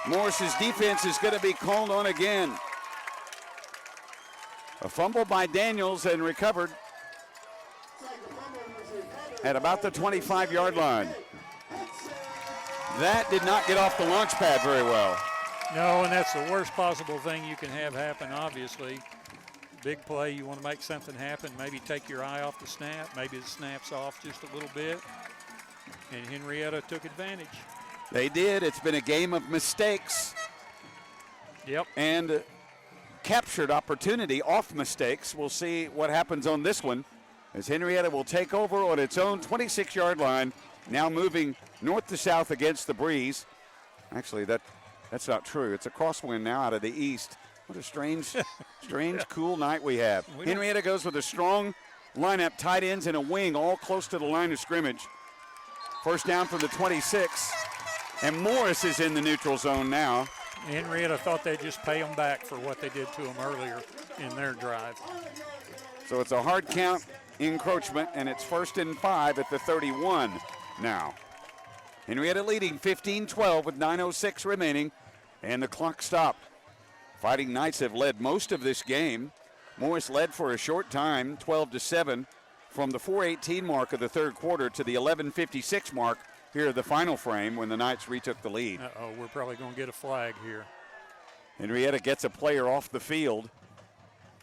Morris's defense is going to be called on again. A fumble by Daniels and recovered at about the 25-yard line. That did not get off the launch pad very well. No, and that's the worst possible thing you can have happen, obviously. Big play, you want to make something happen, maybe take your eye off the snap, maybe the snap's off just a little bit, and Henrietta took advantage. They did. It's been a game of mistakes. Yep. And captured opportunity off mistakes. We'll see what happens on this one as Henrietta will take over on its own 26-yard line, now moving north to south against the breeze. Actually, that's not true. It's a crosswind now out of the east. What a strange, cool night we have. Henrietta goes with a strong lineup, tight ends and a wing, all close to the line of scrimmage. First down from the 26. And Morris is in the neutral zone now. Henrietta thought they'd just pay them back for what they did to them earlier in their drive. So it's a hard count encroachment, and it's 1st and 5 at the 31 now. Henrietta leading 15-12 with 9:06 remaining, and the clock stopped. Fighting Knights have led most of this game. Morris led for a short time, 12-7, from the 4:18 mark of the third quarter to the 11:56 mark here at the final frame when the Knights retook the lead. Uh-oh, we're probably going to get a flag here. Henrietta gets a player off the field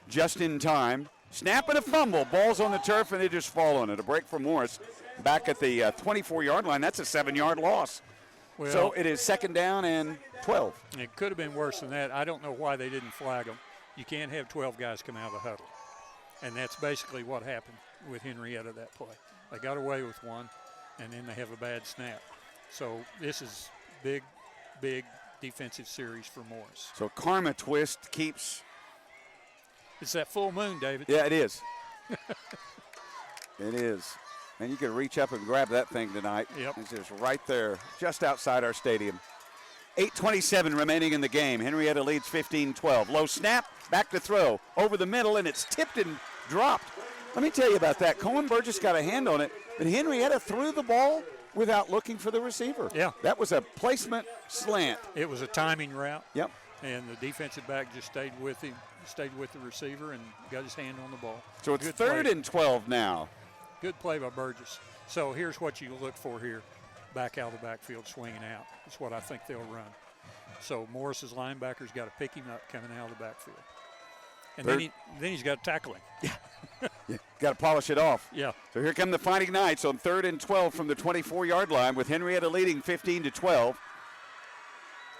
just in time. Snap and a fumble. Ball's on the turf, and they just fall on it. A break for Morris back at the 24-yard line. That's a 7-yard loss. Well, so it is 2nd down and 12. It could have been worse than that. I don't know why they didn't flag them. You can't have 12 guys come out of the huddle. And that's basically what happened with Henrietta that play. They got away with one, and then they have a bad snap. So this is big defensive series for Morris. So Karma Twist keeps. It's that full moon, David. Yeah, it is. It is. And you can reach up and grab that thing tonight. Yep. It's just right there, just outside our stadium. 8:27 remaining in the game. Henrietta leads 15-12. Low snap, back to throw. Over the middle, and it's tipped and dropped. Let me tell you about that. Cohen Burgess got a hand on it, but Henrietta threw the ball without looking for the receiver. Yeah. That was a placement slant. It was a timing route. Yep. And the defensive back just stayed with him, stayed with the receiver, and got his hand on the ball. So it's Good 3rd play. and 12 now. Good play by Burgess. So here's what you look for here. Back out of the backfield, swinging out. That's what I think they'll run. So Morris's linebackers got to pick him up coming out of the backfield. And then he's got to tackle him. Yeah, got to polish it off. Yeah. So here come the Fighting Knights on 3rd and 12 from the 24-yard line with Henrietta leading 15-12.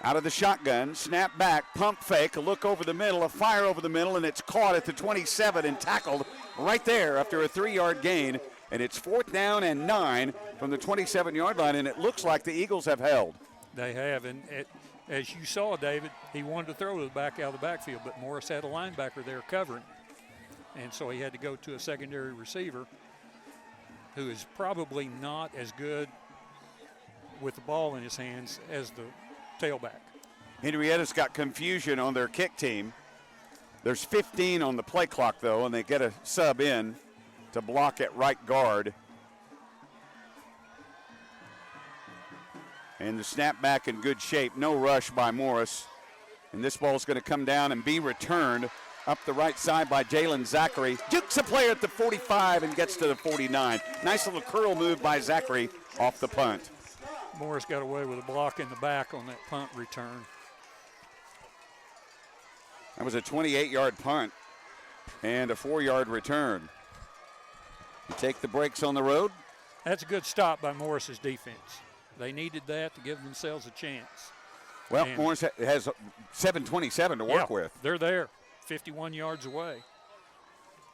Out of the shotgun, snap back, pump fake, a look over the middle, a fire over the middle, and it's caught at the 27 and tackled right there after a 3-yard gain. And it's 4th down and 9 from the 27-yard line, and it looks like the Eagles have held. They have, and as you saw, David, he wanted to throw to the back out of the backfield, but Morris had a linebacker there covering. and so he had to go to a secondary receiver who is probably not as good with the ball in his hands as the tailback. Henrietta's got confusion on their kick team. There's 15 on the play clock, though, and they get a sub in to block at right guard. And the snap back in good shape. No rush by Morris. And this ball is going to come down and be returned up the right side by Jalen Zachary. Dukes a player at the 45 and gets to the 49. Nice little curl move by Zachary off the punt. Morris got away with a block in the back on that punt return. That was a 28-yard punt and a 4-yard return. You take the breaks on the road. That's a good stop by Morris's defense. They needed that to give themselves a chance. Well, and Morris has 7:27 to work with. They're there, 51 yards away.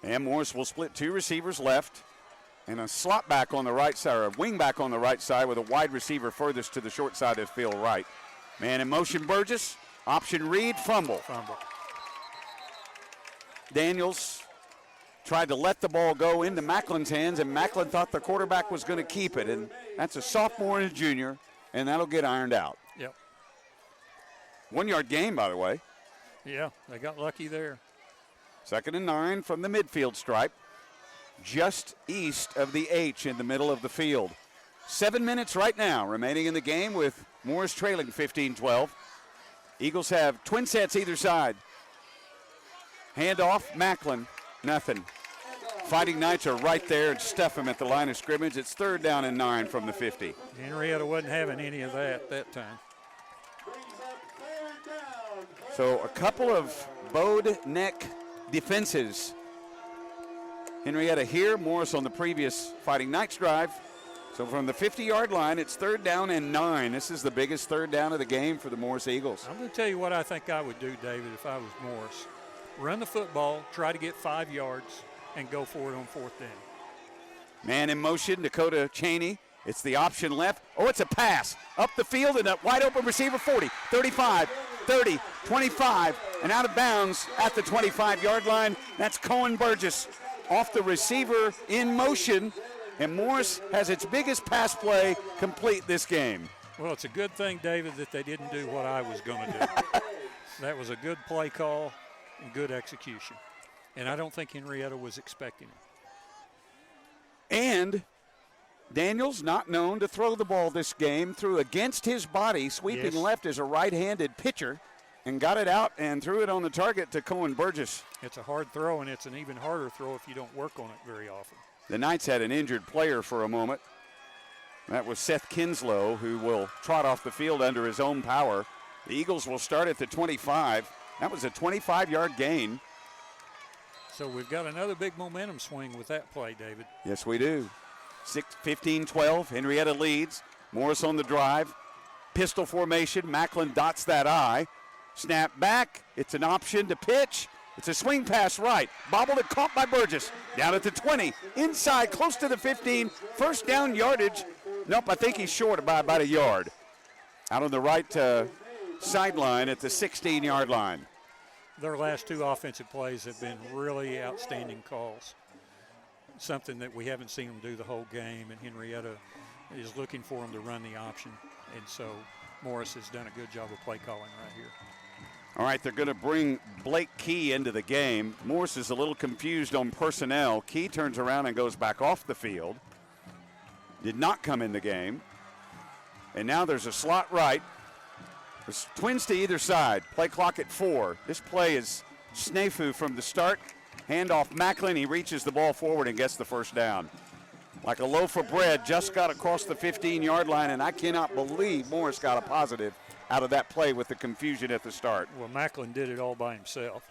And Morris will split two receivers left and a slot back on the right side, or a wing back on the right side with a wide receiver furthest to the short side of the field right. Man in motion, Burgess. Option read, fumble. Daniels tried to let the ball go into Macklin's hands, and Macklin thought the quarterback was going to keep it. And that's a sophomore and a junior, and that'll get ironed out. Yep. 1 yard gain, by the way. Yeah, they got lucky there. 2nd and 9 from the midfield stripe, just east of the H in the middle of the field. 7 minutes right now remaining in the game with Morris trailing 15-12. Eagles have twin sets either side. Handoff, Macklin, nothing. Fighting Knights are right there and stuff him at the line of scrimmage. It's 3rd down and 9 from the 50. Henrietta wasn't having any of that time. So a couple of bowed neck defenses. Henrietta here, Morris on the previous Fighting Knights drive. So from the 50-yard line, it's 3rd down and 9. This is the biggest 3rd down of the game for the Morris Eagles. I'm going to tell you what I think I would do, David, if I was Morris. Run the football, try to get 5 yards, and go for it on 4th down. Man in motion, Dakota Cheney. It's the option left. Oh, it's a pass. Up the field and a wide open receiver, 40, 35, 30, 25, and out of bounds at the 25-yard line. That's Cohen Burgess off the receiver in motion, and Morris has its biggest pass play complete this game. Well, it's a good thing, David, that they didn't do what I was going to do. That was a good play call and good execution. And I don't think Henrietta was expecting it. And Daniels, not known to throw the ball this game, threw against his body, sweeping left as a right-handed pitcher, and got it out and threw it on the target to Cohen Burgess. It's a hard throw, and it's an even harder throw if you don't work on it very often. The Knights had an injured player for a moment. That was Seth Kinslow, who will trot off the field under his own power. The Eagles will start at the 25. That was a 25-yard gain. So we've got another big momentum swing with that play, David. Yes, we do. 15-12, Henrietta leads. Morris on the drive. Pistol formation, Macklin dots that I. Snap back, it's an option to pitch. It's a swing pass right. Bobbled and caught by Burgess. Down at the 20, inside, close to the 15. 1st down yardage. Nope, I think he's short by about a yard. Out on the right sideline at the 16-yard line. Their last 2 offensive plays have been really outstanding calls. Something that we haven't seen them do the whole game, and Henrietta is looking for them to run the option. And so Morris has done a good job of play calling right here. All right, they're going to bring Blake Key into the game. Morris is a little confused on personnel. Key turns around and goes back off the field. Did not come in the game. And now there's a slot right. There's twins to either side. Play clock at 4. This play is snafu from the start. Handoff Macklin. He reaches the ball forward and gets the 1st down. Like a loaf of bread, just got across the 15-yard line, and I cannot believe Morris got a positive out of that play with the confusion at the start. Well, Macklin did it all by himself.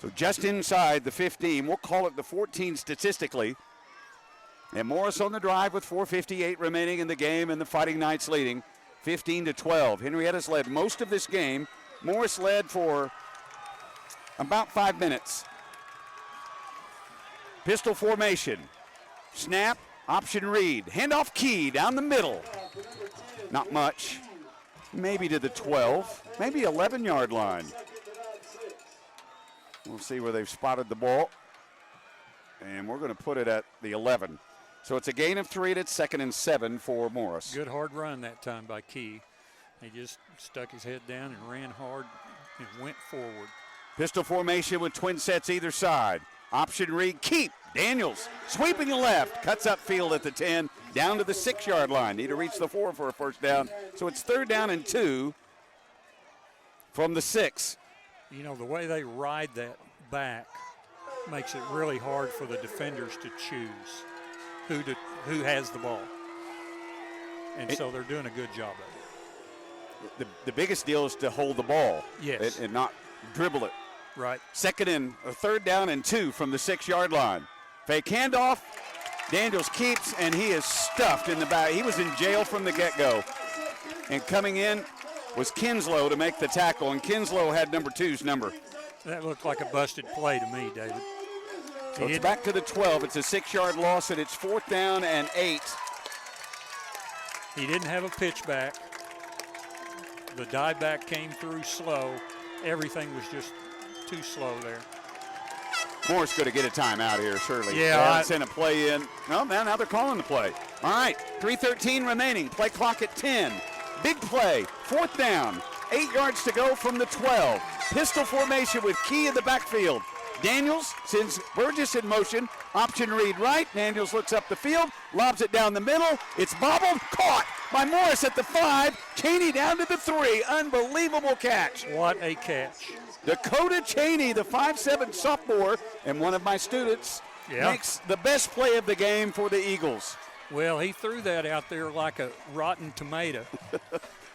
So just inside the 15, we'll call it the 14 statistically. And Morris on the drive with 4:58 remaining in the game, and the Fighting Knights leading 15-12. Henrietta's led most of this game. Morris led for about 5 minutes. Pistol formation. Snap, option read. Handoff Key down the middle. Not much. Maybe to the 12, maybe 11-yard line. We'll see where they've spotted the ball. And we're going to put it at the 11. So it's a gain of 3 at 2nd and 7 for Morris. Good hard run that time by Key. He just stuck his head down and ran hard and went forward. Pistol formation with twin sets either side. Option read, keep. Daniels sweeping the left, cuts up field at the 10, down to the 6-yard line. Need to reach the 4 for a first down. So it's 3rd down and 2 from the 6. You know, the way they ride that back makes it really hard for the defenders to choose who has the ball. And so they're doing a good job of it. The biggest deal is to hold the ball. Yes. And not dribble it. Right. 3rd down and 2 from the 6-yard line. Fake handoff. Daniels keeps, and he is stuffed in the back. He was in jail from the get-go. And coming in was Kinslow to make the tackle, and Kinslow had number 2's number. That looked like a busted play to me, David. So it's back to the 12. It's a 6-yard loss, and it's 4th down and 8. He didn't have a pitch back. The dive back came through slow. Everything was just too slow there. Morris going to get a timeout here, surely. Yeah. Send a play in. No, now they're calling the play. All right, 3:13 remaining. Play clock at 10. Big play, 4th down. 8 yards to go from the 12. Pistol formation with Key in the backfield. Daniels sends Burgess in motion. Option read right. Daniels looks up the field, lobs it down the middle. It's bobbled, caught by Morris at the 5. Cheney down to the 3. Unbelievable catch. What a catch. Dakota Cheney, the 5'7" sophomore, and one of my students, makes the best play of the game for the Eagles. Well, he threw that out there like a rotten tomato.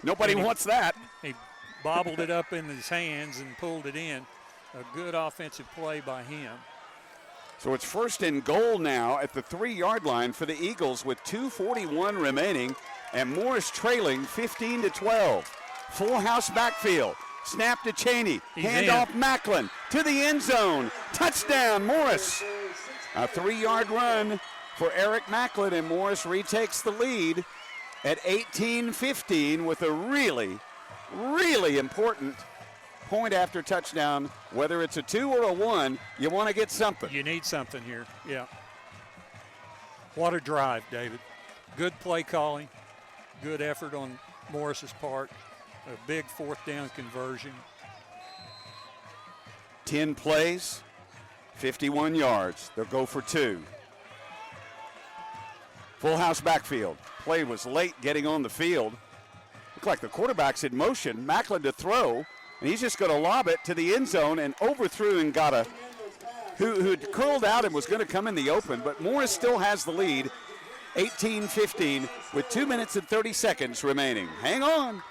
Nobody wants that. He bobbled it up in his hands and pulled it in. A good offensive play by him. So it's 1st and goal now at the 3-yard line for the Eagles with 2:41 remaining, and Morris trailing 15-12. Full house backfield. Snap to Cheney. Handoff Macklin to the end zone. Touchdown, Morris. A 3-yard run for Eric Macklin, and Morris retakes the lead at 18-15 with a really, really important point after touchdown. Whether it's a 2 or a 1, you want to get something. You need something here, yeah. What a drive, David. Good play calling, good effort on Morris's part. A big 4th down conversion. 10 plays, 51 yards. They'll go for 2. Full house backfield. Play was late getting on the field. Looked like the quarterback's in motion. Macklin to throw, and he's just going to lob it to the end zone and overthrew and got a who'd curled out and was going to come in the open, but Morris still has the lead. 18-15 with 2 minutes and 30 seconds remaining. Hang on.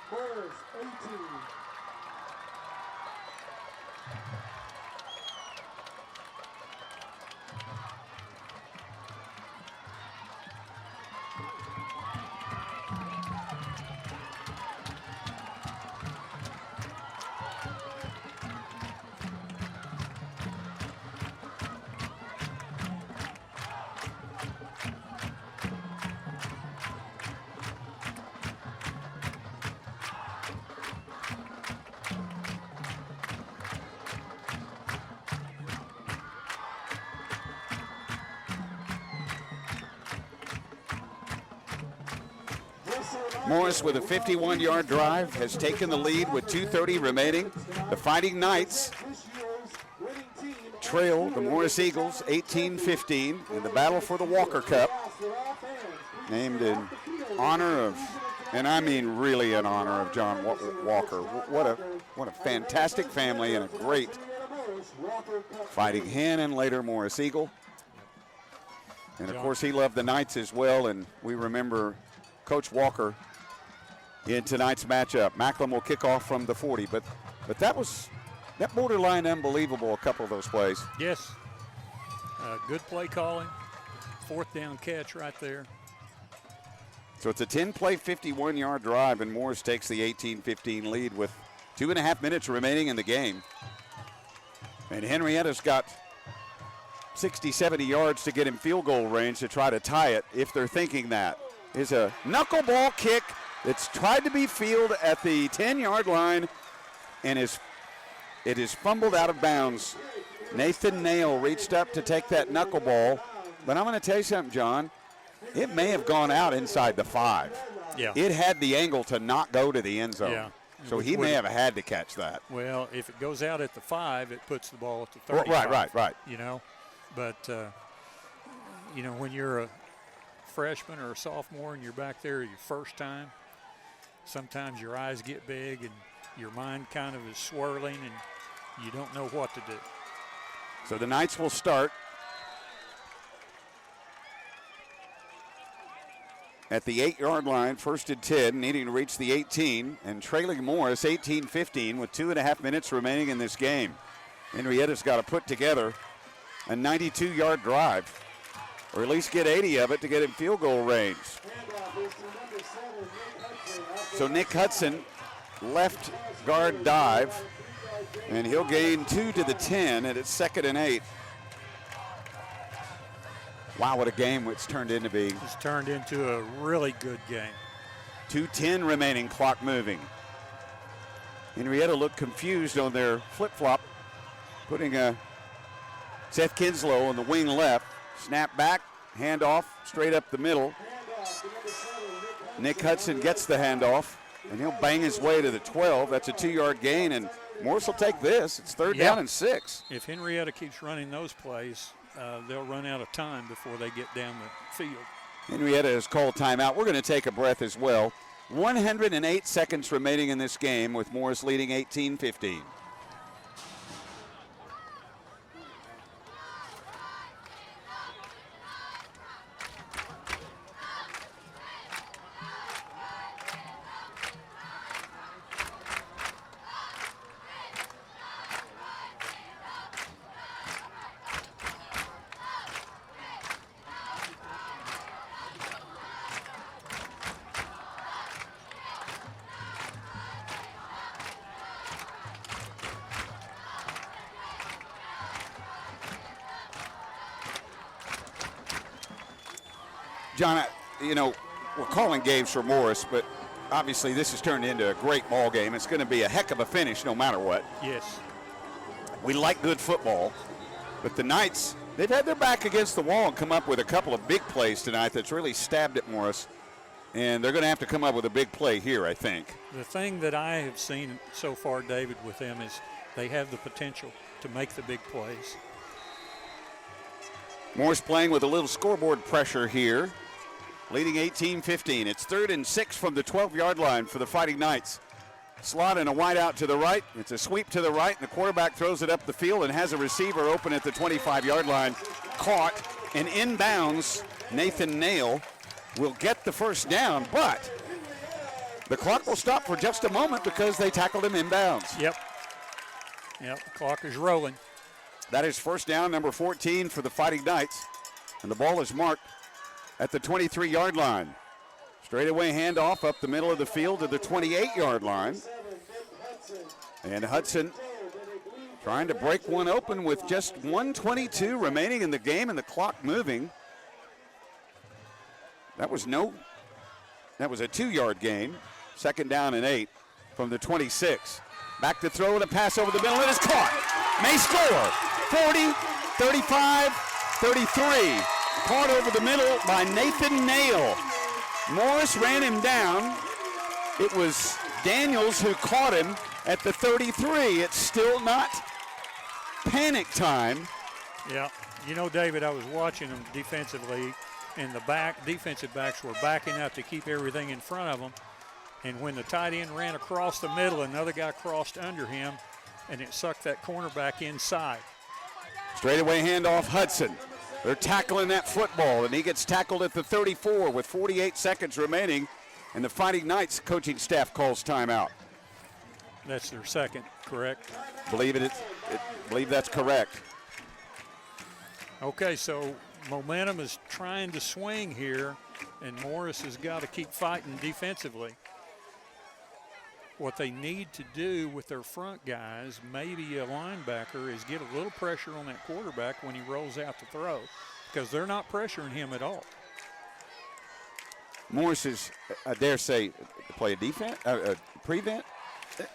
Morris with a 51-yard drive has taken the lead with 2:30 remaining. The Fighting Knights trail the Morris Eagles 18-15 in the battle for the Walker Cup, named in honor of, and I mean really in honor of, John Walker. What a fantastic family and a great Fighting Hen and later Morris Eagle. And of course he loved the Knights as well, and we remember Coach Walker in tonight's matchup. Macklin will kick off from the 40, but that borderline unbelievable, a couple of those plays. Yes, good play calling, 4th down catch right there. So it's a 10-play, 51-yard drive, and Morris takes the 18-15 lead with 2.5 minutes remaining in the game. And Henrietta's got 60, 70 yards to get in field goal range to try to tie it, if they're thinking that. Is a knuckleball kick that's tried to be fielded at the 10-yard line, and it is fumbled out of bounds Nathan Nail reached up to take that knuckleball, but I'm going to tell you something, John. It may have gone out inside the 5. Yeah. It had the angle to not go to the end zone. Yeah. So he may have had to catch that. Well, if it goes out at the 5, it puts the ball at the 35. Right. You know, but, you know, when you're a freshman or a sophomore and you're back there your first time, sometimes your eyes get big and your mind kind of is swirling and you don't know what to do. So the Knights will start at the 8-yard line, 1st and 10, needing to reach the 18, and trailing Morris 18-15 with 2.5 minutes remaining in this game. Henrietta's got to put together a 92-yard drive, or at least get 80 of it to get in field goal range. So Nick Hudson, left guard dive, and he'll gain 2 to the 10, and it's 2nd and 8. Wow, what a game it's turned into be. It's turned into a really good game. 2:10 remaining, clock moving. Henrietta looked confused on their flip-flop, putting Seth Kinslow on the wing left. Snap back, handoff, straight up the middle. Nick Hudson gets the handoff, and he'll bang his way to the 12. That's a 2-yard gain, and Morris will take this. It's 3rd down and 6. If Henrietta keeps running those plays, they'll run out of time before they get down the field. Henrietta has called timeout. We're going to take a breath as well. 108 seconds remaining in this game with Morris leading 18-15. John, you know, we're calling games for Morris, but obviously this has turned into a great ball game. It's going to be a heck of a finish no matter what. Yes. We like good football, but the Knights, they've had their back against the wall and come up with a couple of big plays tonight that's really stabbed at Morris, and they're going to have to come up with a big play here, I think. The thing that I have seen so far, David, with them is they have the potential to make the big plays. Morris playing with a little scoreboard pressure here, leading 18-15. It's 3rd and 6 from the 12-yard line for the Fighting Knights. Slot and a wide out to the right. It's a sweep to the right, and the quarterback throws it up the field and has a receiver open at the 25-yard line. Caught and inbounds. Nathan Nail will get the first down, but the clock will stop for just a moment because they tackled him inbounds. Yep, the clock is rolling. That is first down, number 14 for the Fighting Knights, and the ball is marked at the 23-yard line. Straightaway handoff up the middle of the field to the 28-yard line. And Hudson trying to break one open with just 1:22 remaining in the game and the clock moving. That was a 2-yard gain. 2nd down and 8 from the 26. Back to throw and a pass over the middle. It is caught. May score. 40, 35, 33. Caught over the middle by Nathan Nail. Morris ran him down. It was Daniels who caught him at the 33. It's still not panic time. Yeah, you know, David, I was watching them defensively, and the defensive backs were backing up to keep everything in front of them. And when the tight end ran across the middle, another guy crossed under him, and it sucked that cornerback inside. Straightaway handoff, Hudson. They're tackling that football, and he gets tackled at the 34 with 48 seconds remaining, and the Fighting Knights coaching staff calls timeout. That's their second, correct? Believe that's correct. Okay, so momentum is trying to swing here, and Morris has got to keep fighting defensively. What they need to do with their front guys, maybe a linebacker, is get a little pressure on that quarterback when he rolls out to throw, because they're not pressuring him at all. Morris is, I dare say, play a defense, prevent.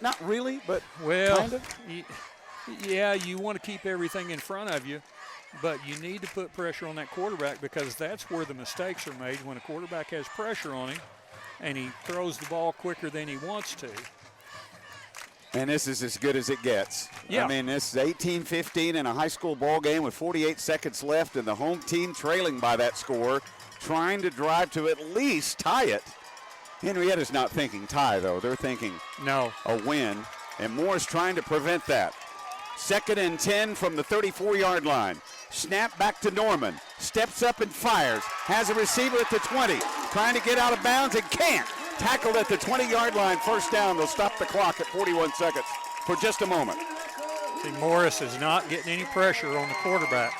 Not really, but well, kind of. Yeah, you want to keep everything in front of you, but you need to put pressure on that quarterback because that's where the mistakes are made, when a quarterback has pressure on him and he throws the ball quicker than he wants to. And this is as good as it gets. Yeah. I mean, this is 18-15 in a high school ball game with 48 seconds left, and the home team trailing by that score, trying to drive to at least tie it. Henrietta's not thinking tie, though. They're thinking no, a win, and Morris trying to prevent that. 2nd and 10 from the 34-yard line. Snap back to Norman. Steps up and fires. Has a receiver at the 20. Trying to get out of bounds and can't. Tackled at the 20-yard line. First down. They'll stop the clock at 41 seconds for just a moment. See, Morris is not getting any pressure on the quarterback.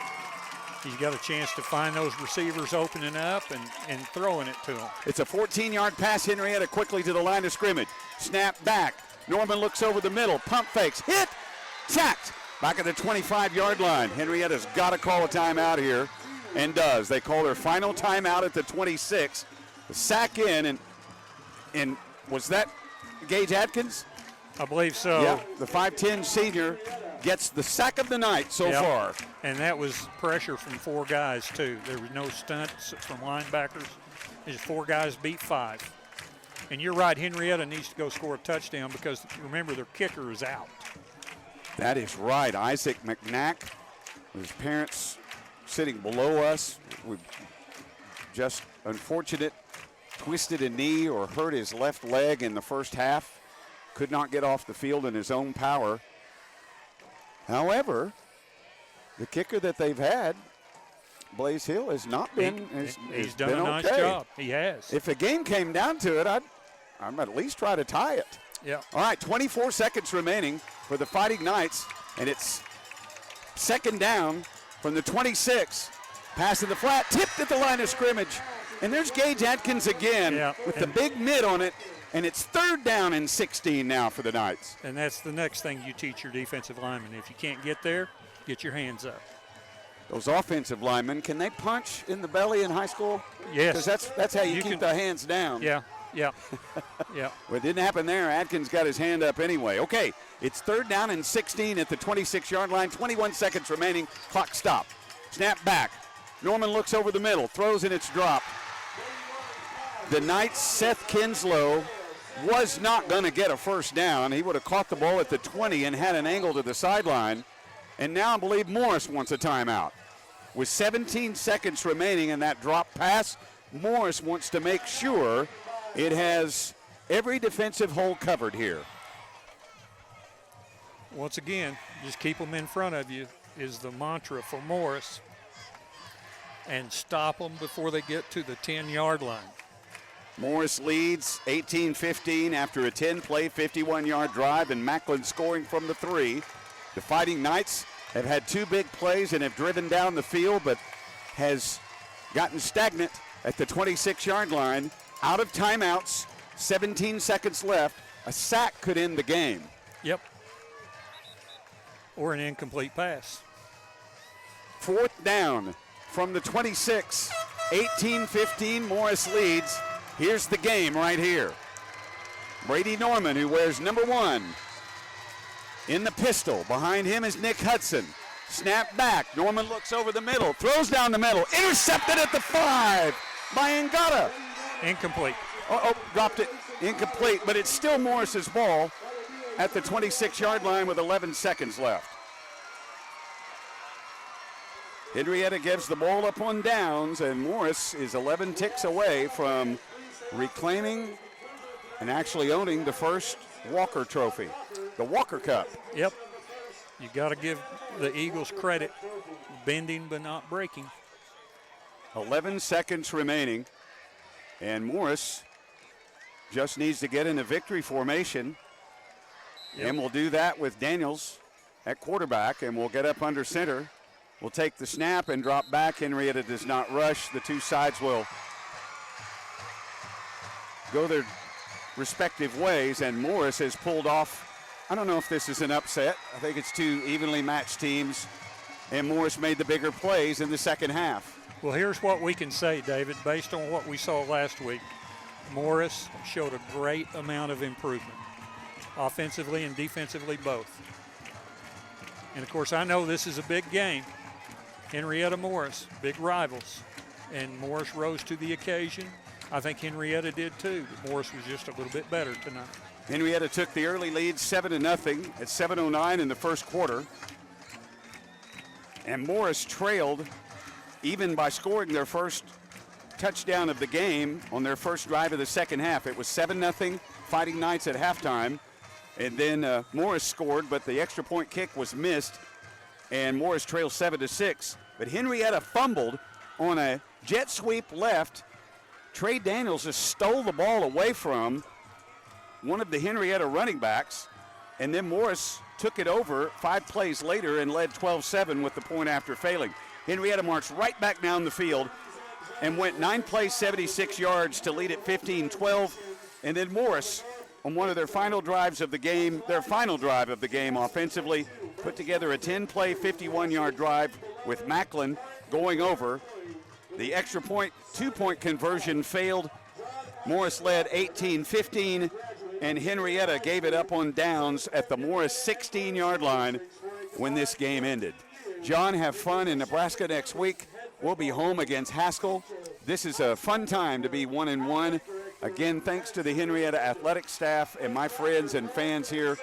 He's got a chance to find those receivers opening up and throwing it to them. It's a 14-yard pass. Henrietta quickly to the line of scrimmage. Snap back. Norman looks over the middle. Pump fakes. Hit. Sacked. Back at the 25-yard line. Henrietta's got to call a timeout here, and does. They call their final timeout at the 26. The sack in, and was that Gage Atkins? I believe so. Yeah, the 5'10 senior gets the sack of the night so far. And that was pressure from 4 guys, too. There was no stunts from linebackers. Just 4 guys beat 5. And you're right, Henrietta needs to go score a touchdown because, remember, their kicker is out. That is right. Isaac McNack, his parents sitting below us. We just unfortunate, twisted a knee or hurt his left leg in the first half. Could not get off the field in his own power. However, the kicker that they've had, Blaze Hill, has not been. He's done a nice job. He has. If the game came down to it, I'd at least try to tie it. Yeah. All right, 24 seconds remaining for the Fighting Knights, and it's 2nd down from the 26. Pass in the flat, tipped at the line of scrimmage. And there's Gage Atkins again with the big mid on it, and it's 3rd down and 16 now for the Knights. And that's the next thing you teach your defensive linemen. If you can't get there, get your hands up. Those offensive linemen, can they punch in the belly in high school? Yes. Because that's how you keep the hands down. Yeah. Yeah. Well, it didn't happen there. Atkins got his hand up anyway. Okay, it's 3rd down and 16 at the 26-yard line. 21 seconds remaining. Clock stop. Snap back. Norman looks over the middle. Throws and it's dropped. The Knights' Seth Kinslow was not going to get a first down. He would have caught the ball at the 20 and had an angle to the sideline. And now I believe Morris wants a timeout. With 17 seconds remaining in that drop pass, Morris wants to make sure it has every defensive hole covered here. Once again, just keep them in front of you is the mantra for Morris. And stop them before they get to the 10-yard line. Morris leads 18-15 after a 10-play, 51-yard drive, and Macklin scoring from the 3. The Fighting Knights have had 2 big plays and have driven down the field, but has gotten stagnant at the 26-yard line. Out of timeouts, 17 seconds left. A sack could end the game. Yep. Or an incomplete pass. 4th down from the 26. 18-15, Morris leads. Here's the game right here. Brady Norman, who wears number 1, in the pistol. Behind him is Nick Hudson. Snap back. Norman looks over the middle, throws down the middle. Intercepted at the 5 by Ngata. Incomplete. Dropped it. Incomplete, but it's still Morris's ball at the 26-yard line with 11 seconds left. Henrietta gives the ball up on downs, and Morris is 11 ticks away from reclaiming and actually owning the first Walker Trophy, the Walker Cup. Yep. You got to give the Eagles credit, bending but not breaking. 11 seconds remaining, and Morris just needs to get in a victory formation, and we'll do that with Daniels at quarterback, and we'll get up under center. We'll take the snap and drop back. Henrietta does not rush. The 2 sides will go their respective ways, and Morris has pulled off. I don't know if this is an upset. I think it's 2 evenly matched teams, and Morris made the bigger plays in the second half. Well, here's what we can say, David, based on what we saw last week. Morris showed a great amount of improvement, offensively and defensively both. And of course, I know this is a big game. Henrietta Morris, big rivals. And Morris rose to the occasion. I think Henrietta did too, but Morris was just a little bit better tonight. Henrietta took the early lead 7-0 at 7:09 in the first quarter. And Morris trailed even by scoring their first touchdown of the game on their first drive of the second half. It was 7-0 Fighting Knights at halftime. And then Morris scored, but the extra point kick was missed. And Morris trailed 7-6. But Henrietta fumbled on a jet sweep left. Trey Daniels just stole the ball away from one of the Henrietta running backs. And then Morris took it over 5 plays later and led 12-7 with the point after failing. Henrietta marched right back down the field and went 9 plays, 76 yards to lead at 15-12. And then Morris, on one of their final drives of the game, their final drive of the game offensively, put together a 10-play, 51-yard drive with Macklin going over. The extra point, 2-point conversion failed. Morris led 18-15, and Henrietta gave it up on downs at the Morris 16-yard line when this game ended. John, have fun in Nebraska next week. We'll be home against Haskell. This is a fun time to be 1-1. Again, thanks to the Henrietta athletic staff and my friends and fans here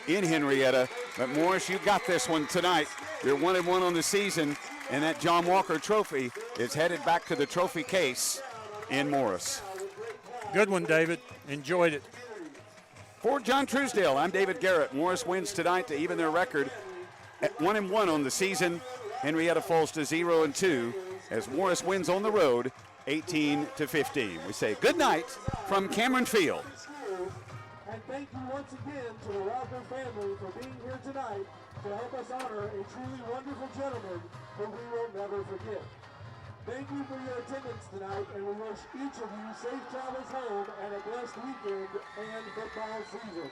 in Henrietta. But Morris, you got this one tonight. You're 1-1 on the season, and that John Walker trophy is headed back to the trophy case in Morris. Good one, David. Enjoyed it. For John Truesdale, I'm David Garrett. Morris wins tonight to even their record at 1-1 on the season. Henrietta falls to 0-2 as Morris wins on the road 18-15. We say good night from Cameron Field. And thank you once again to the Walker family for being here tonight to help us honor a truly wonderful gentleman who we will never forget. Thank you for your attendance tonight, and we wish each of you safe travels home and a blessed weekend and football season.